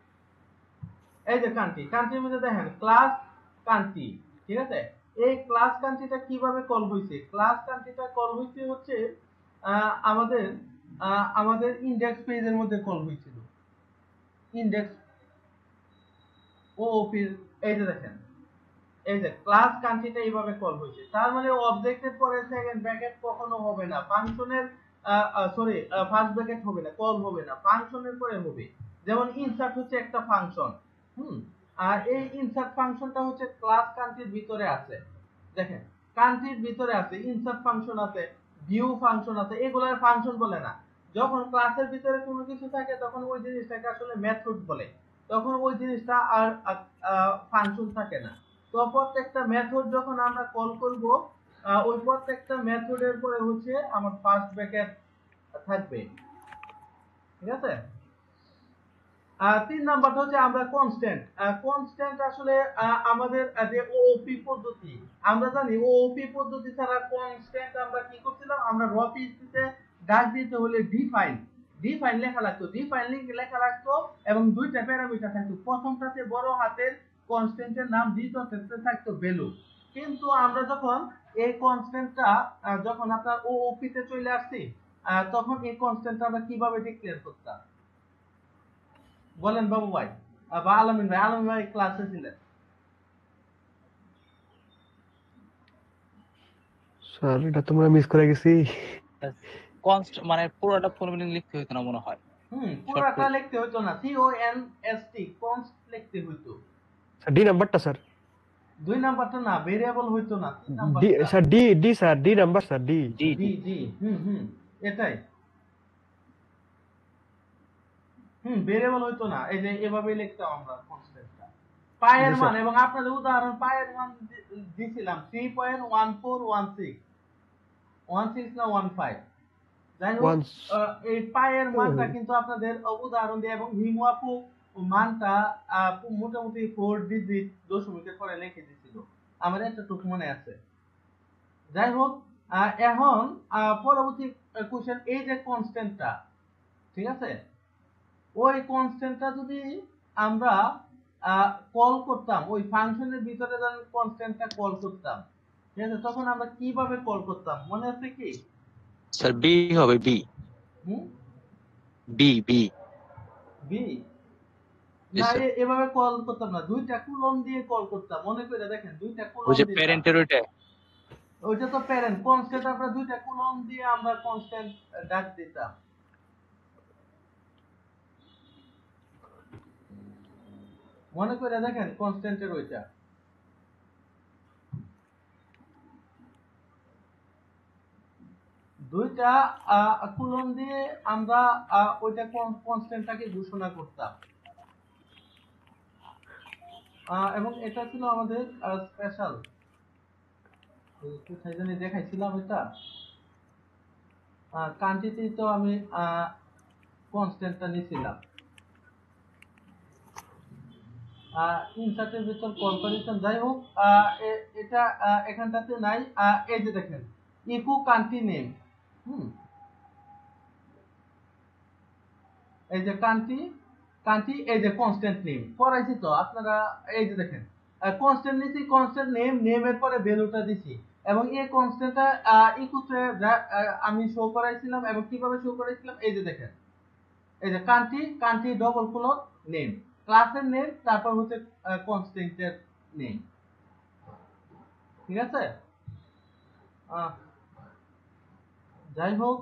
এই যে কান্ট্রির মধ্যে দেখেন ক্লাস কান্ট্রি, ঠিক আছে? এই ক্লাস কান্ট্রিটা কিভাবে কল হইছে? ক্লাস কান্ট্রিটা কল হইছে হচ্ছে আমাদের আমাদের ইন্ডেক্স পেজের মধ্যে কল হয়েছিল। ইন্ডেক্স ওওপি, এই যে দেখেন, এই যে ক্লাস কান্ট্রিটা এইভাবে কল হয়েছে। তার মানে অবজেক্টের পরে সেকেন্ড ব্র্যাকেট কখনো হবে না, ফাংশনের সরি ফার্স্ট ব্র্যাকেট হবে না, কল হবে না, ফাংশনের পরে হবে। যেমন ইনসার্ট হচ্ছে একটা ফাংশন, আর এই ইনসার্ট ফাংশনটা হচ্ছে ক্লাস কান্ট্রির ভিতরে আছে। দেখেন কান্ট্রির ভিতরে আছে, ইনসার্ট ফাংশন আছে, ভিউ ফাংশন আছে, এগুলার ফাংশন বলে না। যখন ক্লাসের ভিতরে কোনো কিছু থাকে তখন ওই জিনিসটাকে আসলে মেথড বলে, তখন ওই জিনিসটা আর ফাংশন থাকে না। তো প্রত্যেকটা মেথড যখন আমরা কল করব, ওই প্রত্যেকটা মেথডের পরে হচ্ছে আমার ফার্স্ট ব্র্যাকেট থাকবে, ঠিক আছে? 3 নাম্বারটা হচ্ছে আমরা কনস্ট্যান্ট। কনস্ট্যান্ট আসলে আমাদের যে ওওপি পদ্ধতি, আমরা জানি ওওপি পদ্ধতি ছাড়া কনস্ট্যান্ট আমরা কি করছিলাম, আমরা র পিসিতে ডাক দিতে হলে ডিফাইন লেখা লাগতো, লেখা লাগতো এবং দুইটা প্যারামিটার থাকতো। প্রথমটাতে বড় হাতের কনস্ট্যান্টের নাম, দ্বিতীয়টাতে থাকতো ভ্যালু। কিন্তু আমরা যখন এই কনস্ট্যান্টটা যখন আপনার ওওপি তে চলে আসছি, তখন এই কনস্ট্যান্টটা আমরা কিভাবে ডিক্লেয়ার করতাম বলেন বাবু ভাই বা আলামিন ভাই ক্লাসে ছিলেন? স্যার এটা তোমরা মিস করে গেছি। কনস্ট মানে পুরোটা ফুল মিনিং লিখতে হতো না মনে হয়। পুরোটা লিখতে হতো না, CONST কনস্ট লিখতে হতো। স্যার ডি নাম্বারটা স্যার, 2 নাম্বারটা না, ভেরিয়েবল হইতো না, 3 ডি নাম্বারটা। Sir, D sir, D number sir, D G এটাই। ভেরিয়েবল হইতো না, এই যে এভাবে লিখতাম আমরা কনস্ট্যান্টটা। পায়ের মান, এবং আপনাদের উদাহরণ পায়ের মান দিছিলাম 3.1416 না 15, যাই হোক এই পায়ের মানটা কিন্তু আপনাদের উদাহরণ দিয়ে এবং হিমুয়াপু মানটা মোটামুটি 4 ডিজিট দশমিকের পরে লিখে দিছিল, আমার এতটুকু মনে আছে। যাই হোক এখন পরবর্তী কোশ্চেন, এই যে কনস্ট্যান্টটা, ঠিক আছে, ওই কনস্ট্যান্টটা যদি আমরা কল করতাম, ওই ফাংশনের ভিতরে যখন কনস্ট্যান্টটা কল করতাম, ঠিক আছে, তখন আমরা কিভাবে কল করতাম মনে আছে কি? স্যার বি হবে, বি বি বি বি না, এভাবে কল করতাম না, দুইটা কুলম দিয়ে কল করতাম, মনে করে দেখেন, দুইটা কুলম ওই যে দিয়ে, প্যারেন্টের ওইটা তো প্যারেন্ট কনস্ট্যান্ট, আমরা দুইটা কুলম দিয়ে আমরা কনস্ট্যান্ট ডাক দিতাম। মনে করে দেখেন কনস্ট্যান্টের ওইটা, দুইটা কুলম দিয়ে আমরা ওইটা কনস্ট্যান্টটাকে ঘোষণা করতাম। এবং এটা ছিল আমাদের স্পেশাল, কোথায় জানি দেখাইছিলাম এটা, কান্ট্রিতেই তো আমি কনস্ট্যান্টটা নিয়েছিলাম, ইনসার্টের ভিতর কম্পারিজন। যাই হোক এটা এখানটাতে নাই। এই যে দেখেন ইকো কান্ট্রি নেম, এই যে কান্ট্রি, এই যে কনস্ট্যান্ট নেম পড়াইছি তো আপনারা, এই যে দেখেন কনস্ট্যান্ট নিছি, কনস্ট্যান্ট নেমের পরে ভ্যালুটা দিছি, এবং এই কনস্ট্যান্টটা ইকুতে আমি শো করাইছিলাম, এবং কিভাবে শো করাইছিলাম, এই যে দেখেন, এই যে কান্ট্রি ডবল কোলন নেম, ক্লাসের নেম, তারপর হচ্ছে কনস্ট্যান্টের নেম, ঠিক আছে? যাই হোক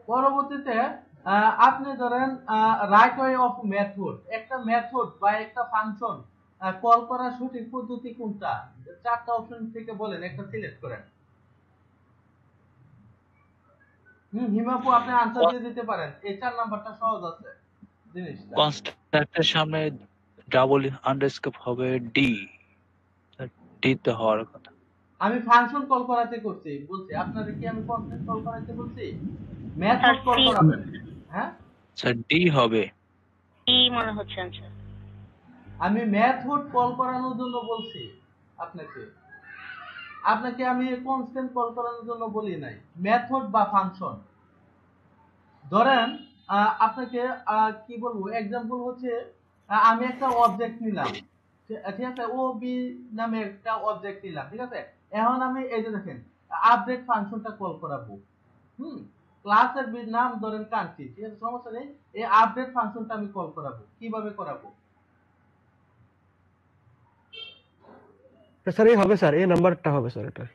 পরবর্তীতে আপনি ধরেন রাইট ওয়ে অফ মেথড, একটা মেথড বা একটা ফাংশন কল করার সঠিক পদ্ধতি কোনটা? 4টা অপশন থেকে বলেন, একটা সিলেক্ট করেন। হিমাপু আপনি আনসার দিয়ে দিতে পারেন, এই 4 নাম্বারটা সহজ আছে জিনিসটা। কনস্ট্যান্টের সামনে ডাবল আন্ডারস্কোর হবে ডি, ডি তে হওয়ার কথা। আমি ফাংশন কল করাতে করছি বলছি, আপনাদের কি আমি কনস্ট্যান্ট কল করাতে বলছি? স্যার মেথড কল সি করাবেন। হ্যাঁ, স্যার ডি হবে। সি মনে হচ্ছে আনসার। আমি মেথড কল করানোর জন্য বলছি আপনাকে। আপনাকে আমি কনস্ট্যান্ট কল করানোর জন্য বলি নাই, মেথড বা ফাংশন। ধরেন আপনাকে কি বলবো, এক্সাম্পল হচ্ছে আমি একটা অবজেক্ট নিলাম, ঠিক আছে, ও বি নামে একটা অবজেক্ট নিলাম, ঠিক আছে। এখন আমি এই যে দেখেন আপডেট ফাংশনটা কল করাবো। ক্লাসের নাম ধরেন কান্ট্রি, ঠিক আছে, সমস্যা নেই। এই আপডেট ফাংশনটা আমি কল করাবো, কিভাবে করাবো? স্যার এই হবে স্যার, এই নাম্বারটা হবে স্যার এটা।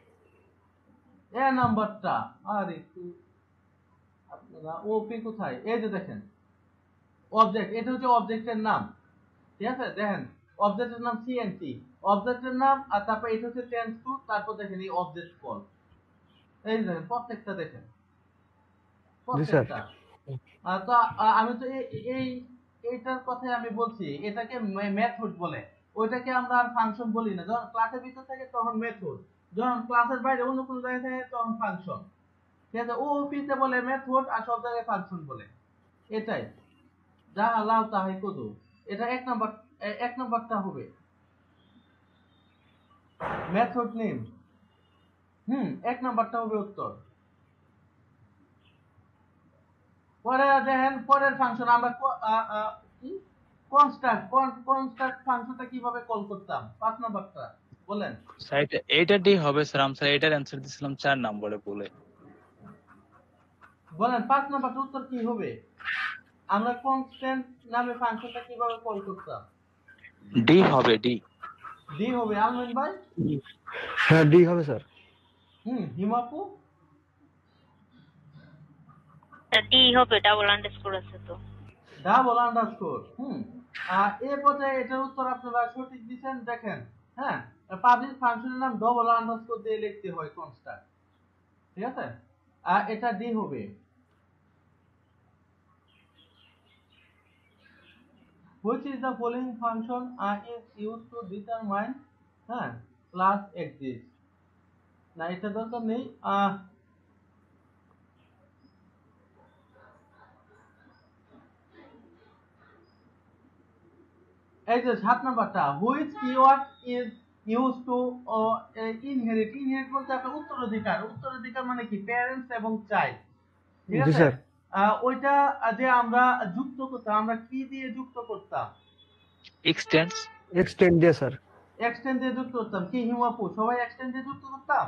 এ নাম্বারটা, আর একটু আপনারা ওপি কোথায়, এই যে দেখেন অবজেক্ট, এটা হচ্ছে অবজেক্টের নাম, ঠিক আছে। দেখেন অবজেক্টের নাম সিএনটি, অবজেক্টের নাম, আর তারপর এটা হচ্ছে টেন্স টু, তারপর দেখেন এই অবজেক্ট কল, এই যে দেখেন প্রত্যেকটা দেখেন জি স্যার। প্রত্যেকটা। তো আমি তো এই এইটার কথাই আমি বলছি, এটাকে মেথড বলে। ওইটাকে আমরা আর ফাংশন বলি না, যখন ক্লাসের ভিতর থাকে তখন মেথড, যখন ক্লাসের বাইরে অন্য কোনো জায়গায় থাকে তখন ফাংশন, ঠিক আছে। ও অফিসে বলে মেথড, আর সব জায়গায় ফাংশন বলে, এটাই। যা আল্লাহ তাহাই কদু, এটা এক নাম্বারটা হবে মেথড নেম। এক নাম্বারটা হবে উত্তর। পরে দেখেন পরের ফাংশন আমরা কি কনস্ট্রাক্ট ফাংশনটা কিভাবে কল করতাম, 5 নাম্বারটা বলেন। স্যার এটা ডি হবে স্যার। আমি স্যার এটার অ্যান্সার দিছিলাম 4 নম্বরে বলে। বলেন 5 নাম্বারটা উত্তর কি হবে? আমরা কনস্ট্যান্ট নামে ফাংশনটা কিভাবে কল করতাম? ডি হবে, ডি। ডি হবে। আলমিন ভাই? হ্যাঁ ডি হবে স্যার। হিমাপু? ডি হবে, ডাবল আন্ডারস্কোর আছে তো। Double underscore. এই পর্যায়ে এটার উত্তর আপনারা সঠিক দিচ্ছেন। দেখেন, হ্যাঁ, পাবলিক ফাংশনের নাম ডবল আন্ডারস্কোর দিয়ে লিখতে হয় কনস্ট্রাক্ট, ঠিক আছে। এটা ডি হবে। Which is the following function is used to determine class exists? না, এটা দরকার নেই। এই যে 7 নাম্বারটা, which keyword is used to inherit? Inherit বলতে আপনার উত্তরাধিকার। উত্তরাধিকার মানে কি? প্যারেন্টস এবং চাইল্ড, ঠিক জি আছে। স্যার। ওইটা যে আমরা যুক্ত করতাম, আমরা কি দিয়ে যুক্ত করতাম? এক্সটেন্স। এক্সটেন্ড দিয়ে স্যার। এক্সটেন্ড দিয়ে যুক্ত করতাম। কি হিমাপু, সবাই এক্সটেন্ড দিয়ে যুক্ত করতাম?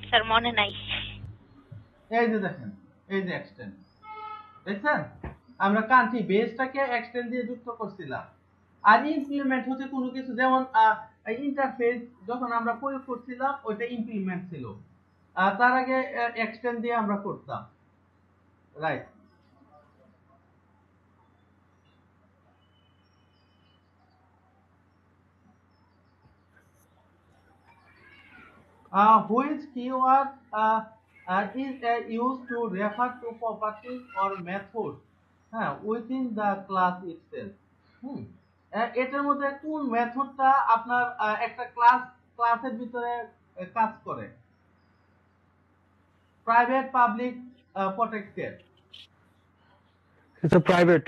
স্যার মনে নাই। এই যে দেখেন, এই যে এক্সটেন্ড, দেখছেন? আমরা কান্ট্রি বেসটাকে এক্সটেন্ড দিয়ে যুক্ত করছিলাম। আর ইমপ্লিমেন্ট হচ্ছে কোনো কিছু, যেমন ইন্টারফেস যখন আমরা প্রয়োগ করছিলাম ওইটা ইমপ্লিমেন্ট ছিল, তার আগে এক্সটেন্ড দিয়ে আমরা করতাম, right. Which keyword is used to refer to properties or methods within the class itself? এটার মধ্যে কোন মেথডটা আপনার একটা ক্লাসের ভিতরে কাজ করে? Private, public, protected? এটা প্রাইভেট।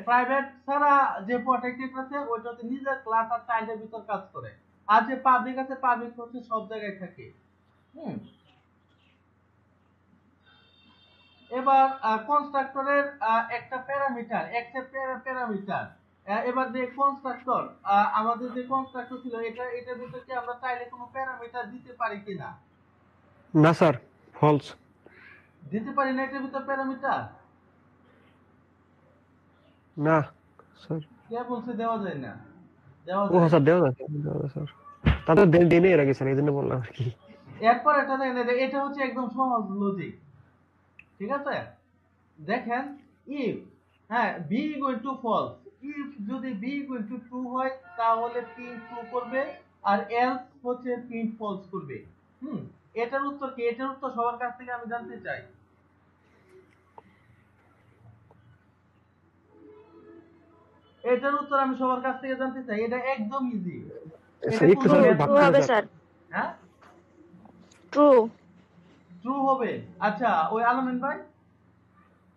প্রাইভেট ছাড়া যে প্রটেক্টেড আছে ওইটা হচ্ছে নিজের ক্লাস আর চাইল্ডের ভিতর কাজ করে। আর যে পাবলিক আছে, পাবলিক হচ্ছে সব জায়গায় থাকে। এবার কনস্ট্রাক্টরের একটা প্যারামিটার, প্যারামিটার। এবার যে কনস্ট্রাক্টর, আমাদের যে কনস্ট্রাক্টর ছিল, এটার ভিতরে কি আমরা চাইলে কোনো প্যারামিটার দিতে পারি কিনা? না স্যার, ফলস। দিতে পারি না এটার ভিতর প্যারামিটার? না স্যার। কে বলছে দেওয়া যায় না? দেওয়া ও যায়। স্যার দেওয়া যাচ্ছে, স্যার তাদের দেনে এর আগে স্যার, এই জন্য বললাম আর কি। এরপর এটা দেখেন, এটা হচ্ছে একদম সহজ লজিক, ঠিক আছে। দেখেন if B equal to false, if যদি বি ইকুয়াল টু ট্রু হয় তাহলে প্রিন্ট ট্রু করবে, আর এলস হচ্ছে প্রিন্ট ফলস করবে। এটার উত্তর কি? এটার উত্তর সবার কাছ থেকে আমি জানতে চাই। এটার উত্তর আমি সবার কাছ থেকে জানতে চাই। এটা একদম ইজি। এটা একটু কোনো স্যার yes ট্রু ভাবতে না। হবে স্যার স্যার, হ্যাঁ ট্রু। ট্রু হবে। আচ্ছা ওই আলামিন ভাই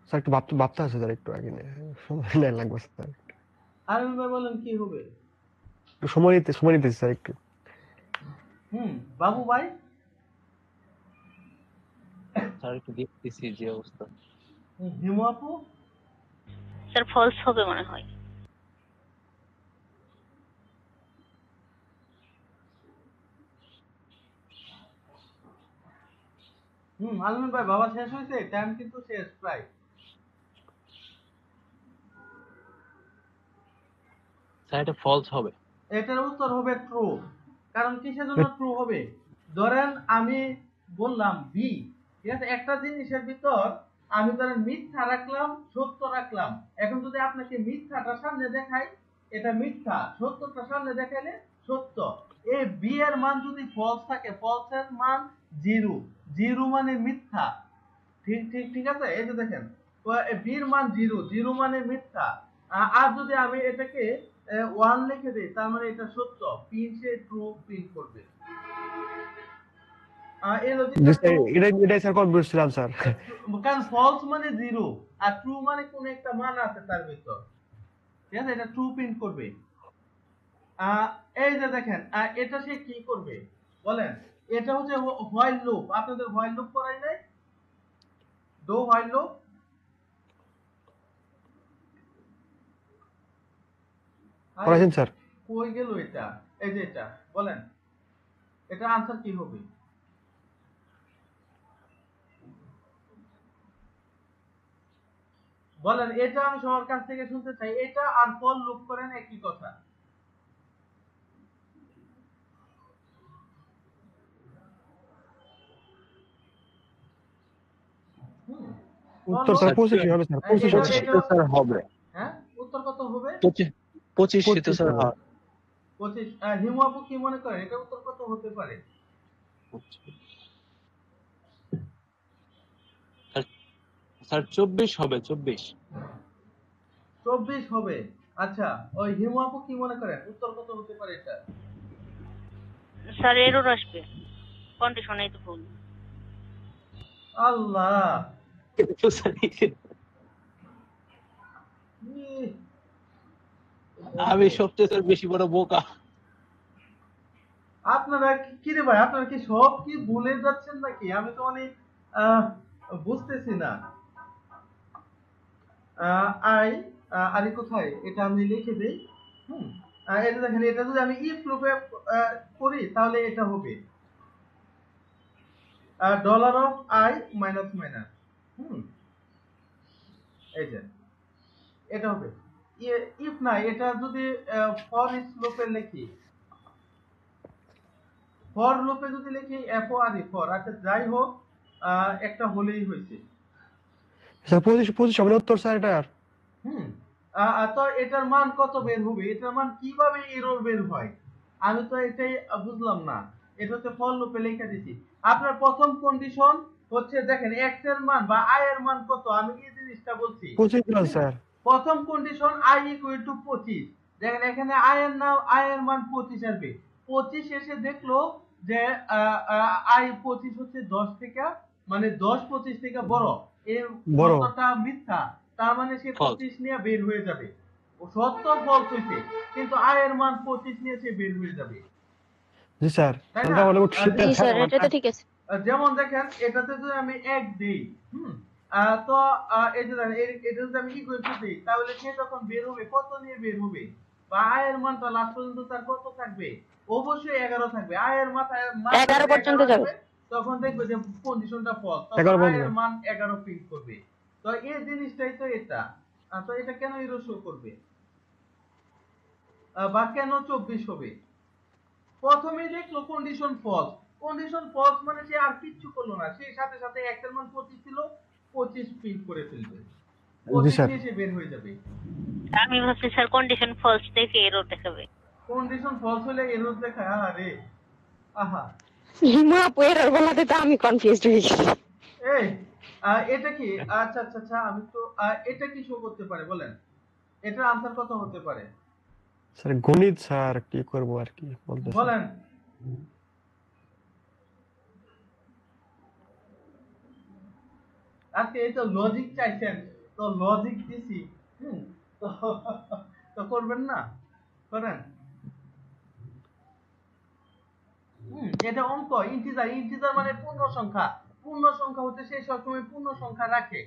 স্যার একটু ভাবতে ভাবতে আছে স্যার একটু আগে সময় নেই লাগবে স্যার আলামিন ভাই বলেন কি হবে? একটু সময় নিতে স্যার একটু বাবু ভাই স্যার একটু দেখতেছি যে অবস্থা। হিমু আপু স্যার ফলস হবে মনে হয়। আলামিন ভাই বাবা শেষ হয়েছে, টাইম কিন্তু শেষ প্রায়। স্যার এটা ফলস হবে। এটার উত্তর হবে ট্রু। কারণ কিসের জন্য ট্রু হবে? ধরেন আমি বললাম বি, ঠিক আছে, একটা জিনিসের ভিতর আমি ধরেন মিথ্যা রাখলাম, সত্য রাখলাম। এখন যদি আপনাকে মিথ্যাটা সামনে দেখাই, এটা মিথ্যা, সত্যটা সামনে দেখাইলে সত্য। এই বি এর মান যদি ফলস থাকে, ফলস এর মান জিরো, জিরো মানে মিথ্যা। ঠিক ঠিক ঠিক আছে, এই যে দেখেন বির মান জিরো, জিরো মানে মিথ্যা। আর যদি আমি এটাকে 1 লিখে দিই, তার মানে এটা সত্য, প্রিন্ট সে ট্রু প্রিন্ট করবে। এই জি লজিকটা স্যার ট্রু। এটাই স্যার কনফিউজ ছিলাম স্যার কারণ ফলস মানে জিরো আর ট্রু মানে কোন একটা মান আছে তার ভিতর, ঠিক আছে, এটা ট্রু প্রিন্ট করবে। এই যে দেখেন এটা সে কি করবে বলেন? এটা হচ্ছে হোয়াইল লুপ। আপনাদের হোয়াইল লুপ করাই নাই? ডো হোয়াইল লুপ করেছেন স্যার কই গেল এটা? এই যে এটা বলেন, এটা আনসার কি হবে? বলেন, এটা আমি সবার কাছ থেকে শুনতে চাই। এটা আর ফল লুপ করেন একই কথা। উত্তর স্যার 25 হবে স্যার 25 হবে স্যার স্যার হবে। হ্যাঁ, উত্তর কত হবে? 25 তো 25 স্যার হবে। হয়। 25। হিমু আপু কি মনে করেন এটা উত্তর কত হতে পারে? স্যার 24 হবে 24। 24 হবে। আচ্ছা ওই হিমু আপু কি মনে করেন উত্তর কত হতে পারে এটা? স্যার এরর আসবে, কন্ডিশনেই তো ভুল। আল্লাহ, তো স্যার ইহ, আমি সবচেয়ে স্যার বেশি বড় বোকা। আপনারা কি রে ভাই, আপনারা কি সব কি ভুলে যাচ্ছেন নাকি? আমি তো মানে আহ, বুঝতেছি না। আই আরে কোথায় এটা আমি লিখে দেই। এটা দেখেন, এটা যদি আমি ইফ লুপে করি তাহলে এটা হবে dollar of I minus minus. এই যে এটা হবে ইফ না, এটা যদি ফর ইচ লুপে লিখি, ফর লুপে যদি লিখি F O R E for, আচ্ছা যাই হোক, একটা হলেই হয়েছে। স্যার 25 হবে না উত্তর স্যার এটা হুম তো এটার মান কত বের হবে? এটার মান কিভাবে এরর বের হয় আমি তো এটাই বুঝলাম না। এটা হচ্ছে ফর লুপে লেখা দিছি। আপনার প্রথম কন্ডিশন হচ্ছে দেখেন x এর মান বা i এর মান কত, আমি এই জিনিসটা বলছি। 25 ছিল স্যার প্রথম কন্ডিশন i ইকুয়াল টু 25। দেখেন এখানে i এর মান 25 আসবে। 25 এসে দেখলো যে i 25 হচ্ছে 10 থেকে, মানে 10 25 থেকে বড়। এর বড়। শর্তটা মিথ্যা, তার মানে সে False। 25 নিয়ে বের হয়ে যাবে। ও সত্য ফলস হইছে, কিন্তু i এর মান 25 নিয়ে সে বের হয়ে যাবে, জি স্যার তাই তাহলে না? বলে জি স্যার, এটা তো ঠিক আছে। যেমন দেখেন এটাতে যদি আমি 1 দেই, তো এই যে দেখেন এটা যদি আমি ইকুয়াল টু দেই, তাহলে সে যখন বের হবে কত নিয়ে বের হবে? বা i এর মানটা লাস্ট পর্যন্ত তার কত থাকবে? অবশ্যই 11 থাকবে। i এর মাথায় মান 11 পর্যন্ত যাবে। তখন দেখবে যে কন্ডিশনটা ফলস, তখন 11 i পর্যন্ত এর মান 11 প্রিন্ট করবে। তো এই জিনিসটাই তো এটা। তো এটা কেন এরর শো করবে? বা কেন 24 হবে? প্রথমে দেখলো কন্ডিশন ফলস, কন্ডিশন ফলস মানে সে আর কিচ্ছু করলো না, সেই সাথে সাথে x এর মান 25 ছিল, 25 প্রিন্ট করে ফেলবে, জি 25 স্যার নিয়ে সে বের হয়ে যাবে। আমি ভাবছি স্যার কন্ডিশন ফলস দেখে এরর দেখাবে। কন্ডিশন ফলস হলে এরর দেখায়? আরে আহা, হিমু আপু এরর বলাতে তো আমি কনফিউজড হয়ে গেছি। এই এটা কি? আচ্ছা আচ্ছা আচ্ছা, আমি তো এটা কি শো করতে পারে বলেন? এটার আনসার কত হতে পারে? স্যার গণিত স্যার কি করব আর কি বলতেছেন। বলেন। আজকে এই তো লজিক চাইছেন, তো লজিক দিছি। হুম, তো তো করবেন না, করেন। এটা অঙ্ক, ইন্টিজার। ইন্টিজার মানে পূর্ণ সংখ্যা। পূর্ণ সংখ্যা হচ্ছে সে সবসময় পূর্ণ সংখ্যা রাখে।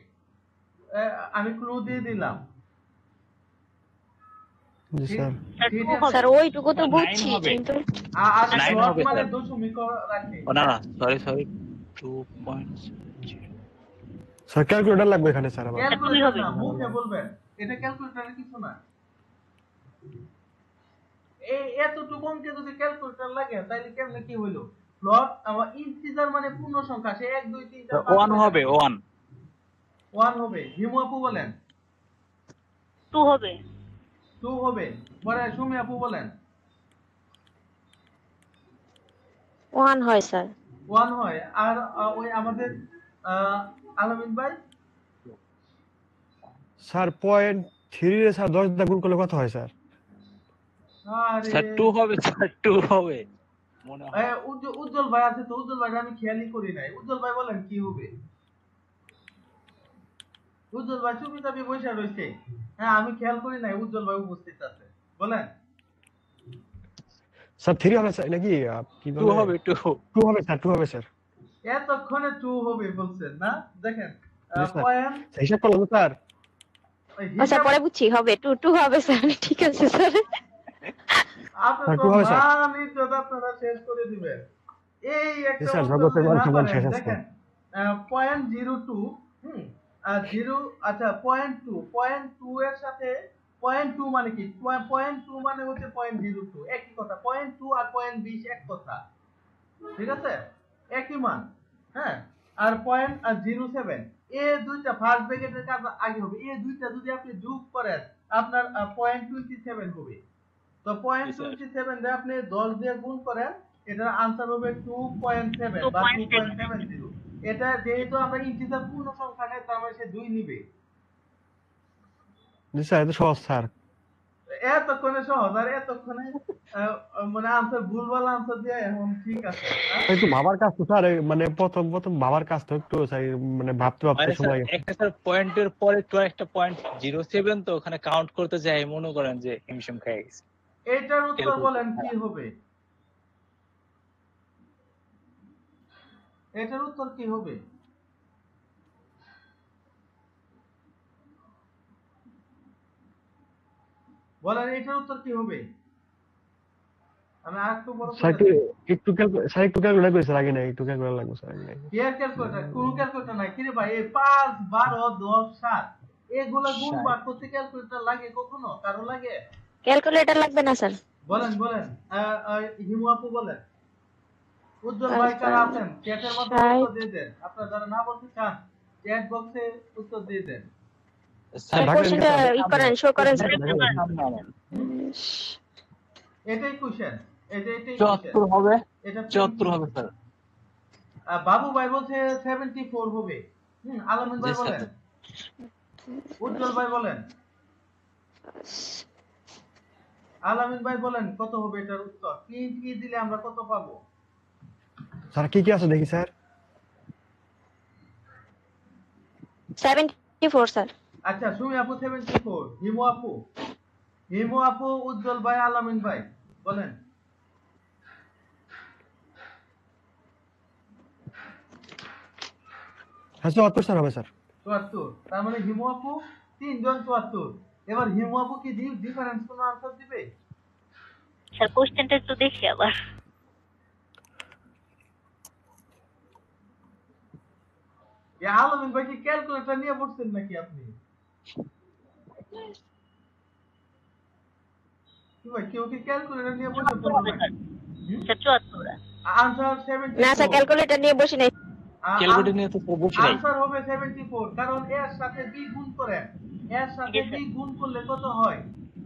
আমি ক্লু দিয়ে দিলাম। জি স্যার। স্যার ঠিক 2 আছে। হবে। স্যার ওইটুকু তো স্যার 9 বুঝছি হবে। কিন্তু আর 9 ডট হবে মানে স্যার। দশমিক রাখে। ও না না, সরি 2.0। স্যার ক্যালকুলেটর লাগবে এখানে স্যার আবার। স্যার 2 ক্যালকুলেটর হবে। না, মুখে বলবেন। এটা ক্যালকুলেটরের কিছু না। এই এতটুকু অঙ্কে যদি ক্যালকুলেটর লাগে তাহলে কেমনে কি হইলো? প্লট আমার ইন্টিজার মানে পূর্ণ সংখ্যা, সে 1 2 3 4 5 1 6 হবে 1। 1 হবে। হিমু আপু বলেন। 2 হবে। 2 হবে। পরে সুমি আপু বলেন। 1 হয় স্যার। 1 হয়। আর ওই আমাদের আলামিন ভাই। স্যার 0.3 রে স্যার 10 দিয়ে গুণ করলে কত হয় স্যার? আরে স্যার 2 হবে, স্যার 2 হবে মনে হয়। উজ্জ্বল ভাই আছে তো, উজ্জ্বল ভাই আমি খেয়ালই করি নাই। উজ্জ্বল ভাই বলেন কি হবে? উজ্জ্বল ভাই চুপি চাপি বসে রয়েছে। হ্যাঁ, আমি খেয়াল করি নাই উজ্জ্বল ভাই উপস্থিত আছে। বলেন। স্যার 3 হবে স্যার নাকি কি 2 বলে হবে 2। 2 হবে স্যার 2 হবে স্যার। এতক্ষণে 2 হবে বলছেন না? দেখেন জি স্যার। পয়েন্ট স্যার, হিসাব করলাম স্যার। আচ্ছা পরে বুঝছি হবে 2 হবে স্যার। ঠিক আছে স্যার। আপনি স্যার তো 2 হবে স্যার। মান ইজ্জত আপনারা শেষ করে দিবেন। এই জি একটা স্যার, উত্তর জগতের যদি মান না সমান পারেন, শেষ আছে। দেখেন 0.02 জিরো, আচ্ছা 0.2 এর সাথে 0.2 মানে কি? 0.2 মানে হচ্ছে 0.02, একই কথা। 0.2 আর 0.20 এক কথা, ঠিক আছে? একই মান। হ্যাঁ, আর 0.07 এ দুইটা ফার্স্ট ব্র্যাকেটের কাজ আগে হবে। এই দুইটা যদি আপনি যোগ করেন আপনার 0.27 হবে। তো জি স্যার। 0.27 রে আপনি 10 দিয়ে গুণ করেন, এটার আনসার হবে 2.7 বা 2.7 2.70। এটা যেহেতু আমরা ইন্টিজার পূর্ণ সংখ্যা নেই, তার মানে সে 2 নিবে। জি স্যার, এটা সহজ স্যার। এতক্ষণে সহজ, আর এতক্ষণে মানে আনসার ভুলভাল আনসার দিয়ে এখন ঠিক আছে না? একটু ভাবার কাজ তো স্যার, মানে প্রথম প্রথম ভাবার কাজ তো একটু স্যার, মানে ভাবতে ভাবতে মানে স্যার সময় গেছে। একটা স্যার পয়েন্টের পরে তো একটা 0.07, তো ওখানে কাউন্ট করতে যাই মনে করেন যে হিমশিম খেয়ে গেছে। এইটার উত্তর বলেন কি হবে? এটার উত্তর কি হবে? বলেন এটার উত্তর কি হবে? আমি আরেকটু বড় স্যার করে দিই। স্যার একটু ক্যালকুলেট করি স্যার, আগে নাই একটু ক্যালকুলেট লাগবে স্যার, আগে নাই। কি আর ক্যালকুলেটর? কোন ক্যালকুলেটর নাই। কিরে ভাই, এই 5 12 10 7 এগুলা গুণ বার করতে ক্যালকুলেটর লাগে কখনো? কারো লাগে? ক্যালকুলেটর লাগবে না স্যার। বলেন বলেন। হিমু আপু বলেন। উজ্জ্বল আর ভাই কারা স্যার আছেন চ্যাটের মাধ্যমে 60 উত্তর দিয়ে দেন। আপনারা যারা না বলতে চান চ্যাট বক্সে উত্তর দিয়ে দেন। স্যার স্যার ঢাকা কোশ্চেনটা ই করেন, শো করেন স্যার। সামনে আনেন। এটাই কোশ্চেন, এটাই কোশ্চেন। 74 হবে। এটা 74 হবে স্যার। বাবু ভাই বলছে 74 হবে। আলামিন জি ভাই স্যার। বলেন। উজ্জ্বল ভাই বলেন। আলামিন ভাই বলেন কত হবে এটার উত্তর? কি দিলে আমরা কত পাবো? স্যার কি কি আছে দেখি স্যার। 74 স্যার। আচ্ছা, সুমি আপু 74, হিমু আপু, উজ্জ্বল ভাই, আলামিন ভাই বলেন। হ্যাঁ 74 স্যার হবে স্যার। 74। তার মানে হিমু আপু 3 জন 74। এবার হিমু আপু কি ডিফারেন্স কোনো আনসার দিবে? স্যার কোশ্চেনটা একটু দেখি আবার। আলামিন ভাই কি ক্যালকুলেটর নিয়ে পড়ছেন নাকি আপনি? কি ভাই, কেউ কি ক্যালকুলেটর নিয়ে বসে 74 পড়লো হবে নাকি? স্যার। স্যার 74। আনসার না স্যার 74। ক্যালকুলেটর নিয়ে বসি নাই। ক্যালকুলেটর নিয়ে তো স্যার বসি নাই। আনসার হবে 74, কারণ এর সাথে বি গুণ করেন। এর সাথে জি বি স্যার। গুণ করলে কত হয়?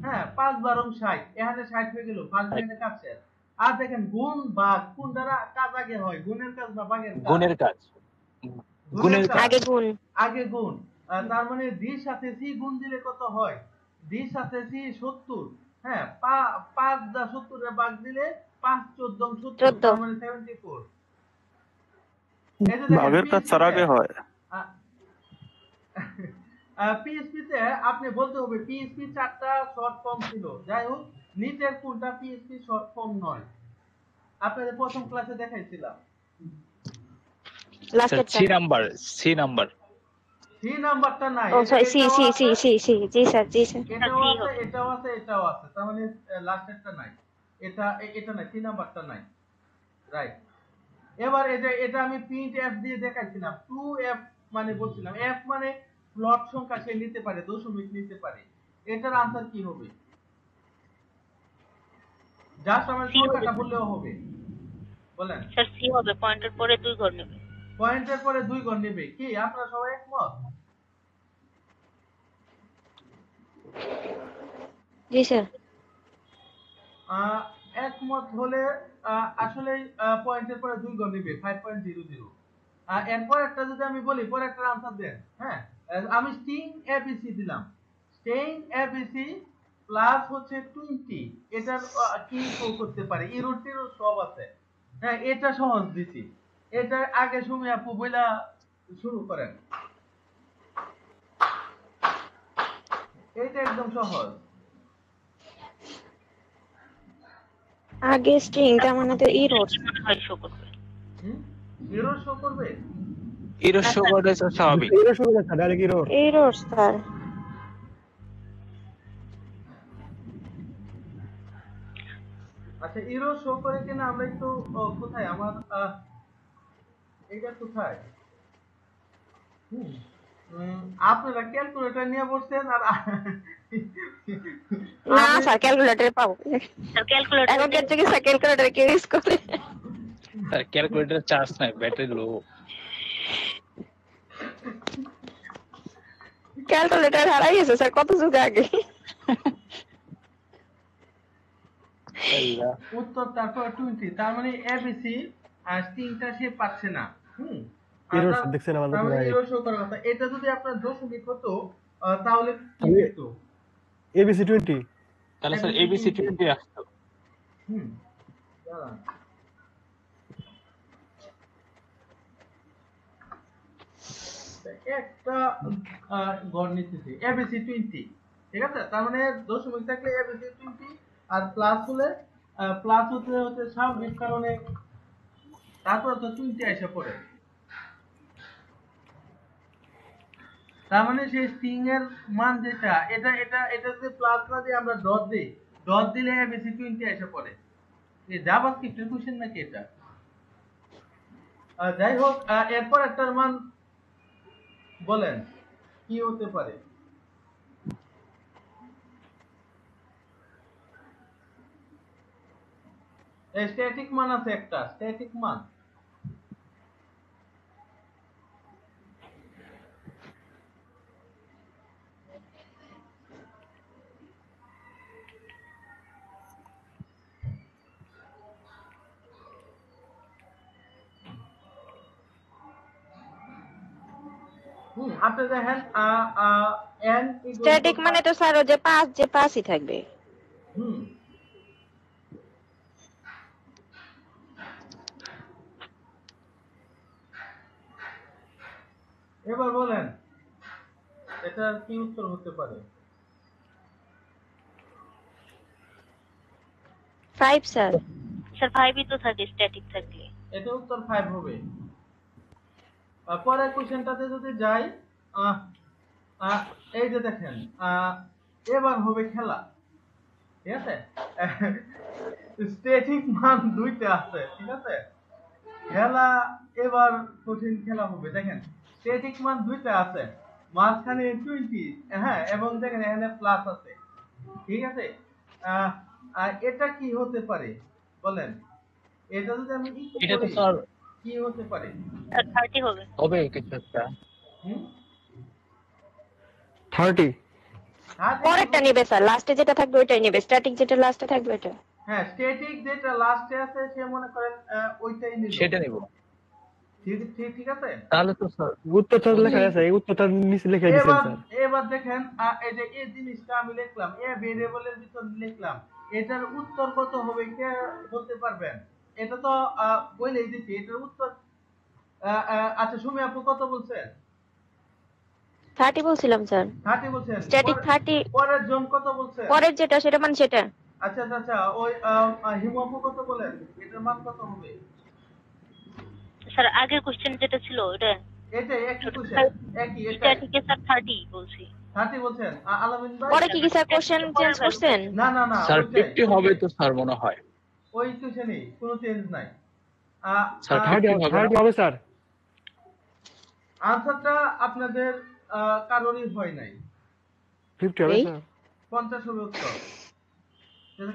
হ্যাঁ, 5 12 60, এখানে 60 হয়ে গেল। ফার্স্ট ব্র্যাকেটে কাটছে। আর দেখেন গুণ ভাগ কোন দ্বারা কাজ আগে হয়? গুণের কাজ না ভাগের কাজ? গুণের কাজ। গুণের গুণের কাজ। কাজ। আগে গুণ। আগে গুণ। তার মানে ডি সাথে সি গুণ দিলে কত হয়? ডি সাথে সি 70, হ্যাঁ 5 দা 70 ভাগ দিলে 5 14 70 14 তার মানে 74। এই যে দেখেন ভাগের কাজ তার আগে হয়। পিএসপি তে আপনি বলতে হবে পিএসপি 4টা শর্ট ফর্ম ছিল, যাই হোক নিচের কোনটা পিএসপি শর্ট ফর্ম নয়, আপনাদের প্রথম ক্লাসে দেখাইছিলাম। স্যার লাস্টেরটা সি নাম্বার সি নাম্বারটা নাই, ও সরি সি এটাও সি আছে, সি জি স্যার এটাও আছে, এটাও আছে, এটাও আছে, তার মানে লাস্টেরটা নাই, এটা নাই, সি নাম্বারটা নাই, রাইট। এবার এটা আমি প্রিন্ট এফ দিয়ে দেখাইছিলাম, 2f মানে বলছিলাম f মানে প্লট সংখ্যা সে নিতে পারে, দশমিক নিতে পারে। এটার আনসার কি হবে? জাস্ট আমার সংখ্যাটা বললেও হবে, বলেন। স্যার সি হবে, পয়েন্টের পরে 2 ঘর নেবে। পয়েন্টের পরে 2 ঘর নেবে, কি আপনারা সবাই একমত? জি স্যার একমত হলে আসলে পয়েন্টের পরে 2 ঘর নেবে 5.00। এরপর একটা যদি আমি বলি, পরে একটা আনসার দেন। হ্যাঁ, আমি স্ট্রিং এবিসি দিলাম, স্ট্রিং এবিসি প্লাস হচ্ছে 20, এটার কি করতে পারে, ইরোর টিরোর সব আছে। হ্যাঁ, এটা সহজ দিছি, এটা আগে সুমি আপু বইলা শুরু করেন, এটা একদম সহজ। আগে স্ট্রিং তার মানে তো ইরোর মনে হয় শো করবে। ইরোর শো করবে, এরর শো করে তো স্বাভাবিক। এরর শুরু না ডাইরেক্ট এরর। ইরোর স্যার আচ্ছা ইরো শো করে কিনা আমরা একটু কোথায় আমার এটা কোথায়, আপনারা ক্যালকুলেটর নিয়ে বসছেন আর না স্যার ক্যালকুলেটরে পাবো, স্যার ক্যালকুলেটর এখন কেটে কি স্যার ক্যালকুলেটরে কে ইউজ করে? স্যার ক্যালকুলেটর চার্জ নাই, ব্যাটারি লো। ক্যালকুলেটর হারাই গেছে স্যার কত যুগ আগে। উত্তর তারপর 20, তার মানে এবিসি স্ট্রিংটা সে পাচ্ছে না। এরর দেখছেন আমাদের তার মানে রাইট। ইরো শো করার কথা। এটা যদি আপনার দশমিক হতো তাহলে কি তাহলে হতো? এবিসি 20। তাহলে স্যার এবিসি 20 আসতো। দাঁড়ান। একটা গড় নিতেছি এবিসি 20, ঠিক আছে, তার মানে দশমিক থাকলে এবিসি 20 আর প্লাস হলে প্লাস হতে স্বাভাবিক কারণে তারপর তো 20 এসে পড়ে, তার মানে সেই স্ট্রিং এর মান যেটা এটা যদি প্লাস না দিয়ে আমরা ডট দিই, ডট দিলে এবিসি 20 এসে পড়ে। এই জাভাস্ক্রিপ্টের কোশ্চেন নাকি এটা? যাই হোক, এরপর একটার মান বলেন কি হতে পারে? স্ট্যাটিক মান আছে একটা, স্ট্যাটিক মান আপনি দেখেন n স্ট্যাটিক মানে তো স্যার ও যে 5ই থাকবে। এবার বলেন এটা কি উত্তর হতে পারে? 5 স্যার। স্যার 5ই তো থাকে স্ট্যাটিক থাকলে। এটা উত্তর 5 হবে। পরের কোশ্চেনটাতে যদি যাই, এই যে দেখেন এবার হবে খেলা, ঠিক আছে, স্ট্যাটিক মান 2টা আছে, ঠিক আছে, খেলা এবার কঠিন খেলা হবে। দেখেন স্ট্যাটিক মান 2টা আছে, মাঝখানে 20, হ্যাঁ, এবং দেখেন এখানে প্লাস আছে, ঠিক আছে। এটা কি হতে পারে বলেন? এটা যদি আমি এটা তো স্যার কি হতে পারে? 30 হবে। হবে কিছু একটা। 30 পরেরটা নেবে স্যার, লাস্টে যেটা থাকবে ওইটাই নেবে, স্ট্যাটিক যেটা লাস্টে থাকবে ওটা। হ্যাঁ, স্ট্যাটিক যেটা লাস্টে আছে সে মনে করেন ওইটাই নিল, সেটা নিব। ঠিক আছে। তাহলে তো স্যার উত্তরটা লেখা আছে, এই উত্তরটা নিচে লিখে দিয়েছেন এবার স্যার। এবার দেখেন এই যে এই জিনিসটা আমি লিখলাম, এ ভেরিয়েবলের ভিতর লিখলাম, এটার উত্তর কত হবে কে বলতে পারবেন? এটা তো বলেই দিচ্ছি এটার উত্তর। আচ্ছা সুমি আপু কত বলছেন? 30 বলছিলাম স্যার। 30 বলছেন। স্ট্যাটিক 30, পরের জন কত বলছেন? পরের যেটা সেটা মানে সেটা। আচ্ছা আচ্ছা আচ্ছা, ওই হিমু আপু কত বলেন? এটার মান কত হবে? স্যার আগের কোশ্চেন যেটা ছিল ওটা এটাই একই কোশ্চেন, একই এটাই। স্ট্যাটিকে স্যার 30 বলছি। 30 বলছেন। আলামিন ভাই পরে কি স্যার কোশ্চেন চেঞ্জ করছেন? না না না, স্যার ওইটাই 50 হবে তো স্যার মনে হয়। ওই কোশ্চেনই, কোনো চেঞ্জ নাই। স্যার 30 হবে স্যার। আনসারটা আপনাদের কারোরই হয় নাই। 50 হবে এই? স্যার। 50 হবে উত্তর।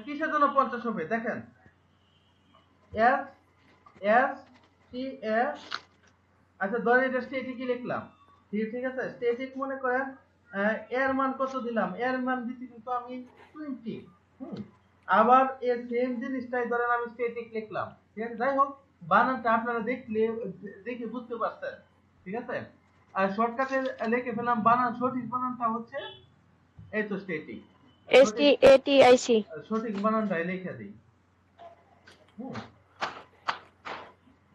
কিসের জন্য 50 হবে দেখেন, এস এস টি এস। আচ্ছা ধরেন এটা স্ট্যাটিকই লিখলাম, ঠিক আছে। স্ট্যাটিক মনে করেন এর মান কত দিলাম, এর মান দিচ্ছি কিন্তু আমি 20। আবার এই সেম জিনিসটাই ধরেন আমি স্ট্যাটিক লিখলাম, ঠিক আছে। যাই হোক, বানানটা আপনারা দেখে বুঝতে পারছেন, ঠিক আছে। আর শর্টকাটে লিখে ফেললাম, বানান সঠিক বানানটা হচ্ছে এই তো স্ট্যাটিক। STATIC। সঠিক বানানটাই লিখে দিই।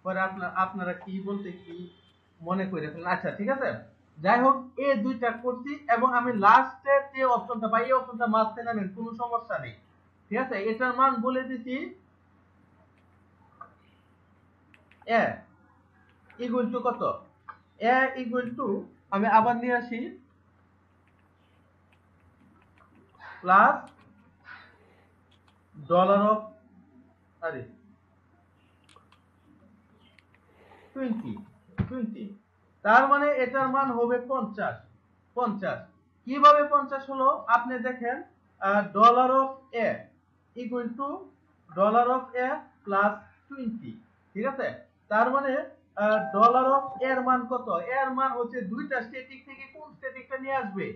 পরে আপনারা কি বলতে কি মনে করে ফেলেন। আচ্ছা ঠিক আছে, যাই হোক এই দুইটা করছি এবং আমি লাস্টের যে অপশনটা বা এই অপশনটা মাঝখানে নেন, কোনো সমস্যা নেই, ঠিক আছে। এটার মান বলে দিছি এ ইকুয়াল টু কত, এ ইকুয়াল টু আমি আবার নিয়ে আসি প্লাস ডলার অফ আরে 20। তার মানে এটার মান হবে 50। কিভাবে 50 হলো আপনি দেখেন, dollar of A equal to dollar of A plus 20, ঠিক আছে। তার মানে ডলার অফ এর মান কত, এর মান হচ্ছে দুইটা স্ট্যাটিক থেকে কোন স্ট্যাটিকটা নিয়ে আসবে,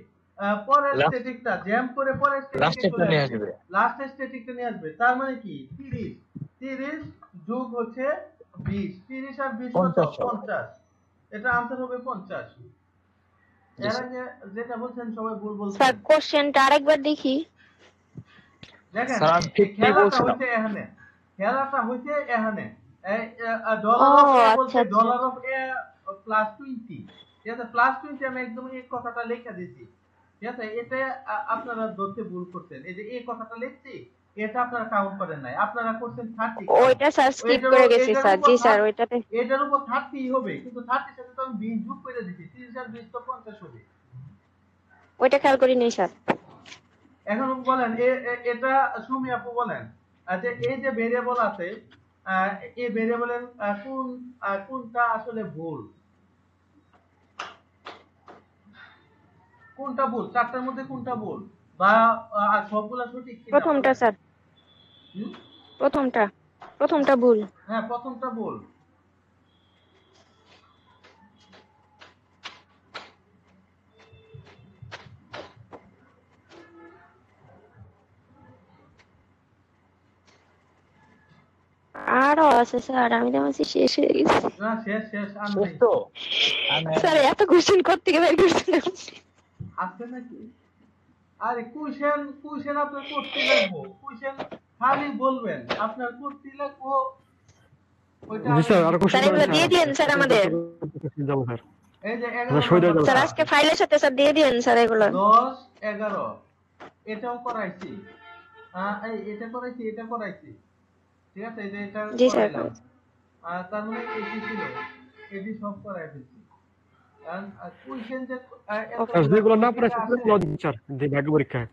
পরের Last- স্ট্যাটিকটা জ্যাম করে পরের লাস্ট স্ট্যাটিকে একটা নিয়ে আসবে। লাস্ট স্ট্যাটিকটা নিয়ে আসবে। তার মানে কি 30 যোগ হচ্ছে 20, 30 আর 20 কত 50 হবে। 50। এটা আনসার হবে 50। জি, এর স্যার। আগে যেটা বলছেন সবাই ভুল বলছেন। স্যার কোশ্চেনটা আরেকবার দেখি। দেখেন স্যার, আমি 50 খেলাটা বলছিলাম। হইছে এখানে, খেলাটা হইছে এখানে। ও ডলার অফ এ আচ্ছা বলতে আচ্ছা। ডলার অফ এ প্লাস 20, ঠিক আছে। প্লাস 20 আমি একদম এই কথাটা লিখে দিছি, ঠিক আছে। এটা আপনারা ধরতে ভুল করছেন, এই যে এই কথাটা লিখছি এটা আপনারা কাউন্ট করেন নাই, আপনারা করছেন 30। ওইটা স্যার স্কিপ করে গেছি স্যার। জি স্যার ওইটাতে এটার উপর 30 হবে, কিন্তু 30 সাথে তো আমি 20 যোগ করে দিছি, 30 আর 20 তো 50 হবে। ওইটা খেয়াল করি নাই স্যার। এখন বলেন এটা সুমি আপু বলেন, আচ্ছা এই যে ভেরিয়েবল আছে, এই ভেরিয়েবলের কোনটা আসলে ভুল, কোনটা ভুল, চারটার মধ্যে কোনটা ভুল, বা সবগুলা সঠিক কিনা প্রথমটা বলেন। স্যার, হুম? প্রথমটা ভুল। হ্যাঁ প্রথমটা ভুল। আরো আছে স্যার, আমি তো ভাবছি শেষ হয়ে গেছে। না শেষ আর শেষ নেই। তো? আমি- স্যার এত কোশ্চেন করতে গিয়ে বের করছেন আপনি। আছে নাকি? আরে কুইশন আপনার করতে লাগবো, কুইশন খালি বলবেন আপনার করতে লাগবো, ওইটা জি স্যার, আমি- আরো কোশ্চেন স্যার এগুলো দিয়ে দিয়েন স্যার আমাদের। যাবো স্যার। এই যে আমরা শহীদ হয়ে 11 যাবো। স্যার আজকে ফাইলের সাথে স্যার দিয়ে দিয়েন স্যার এগুলো। 10 11 এটাও করাইছি, এটা করাইছি, এটা করাইছি, ঠিক আছে। এই যে এটা জি স্যার। করাইলাম, তার মানে এটি ছিল, এটি সব করাই ফেলছি। কারণ কুইশন যে স্যার যেগুলো না পারে সেগুলো দিন স্যার, যে ভাগ্য পরীক্ষায়।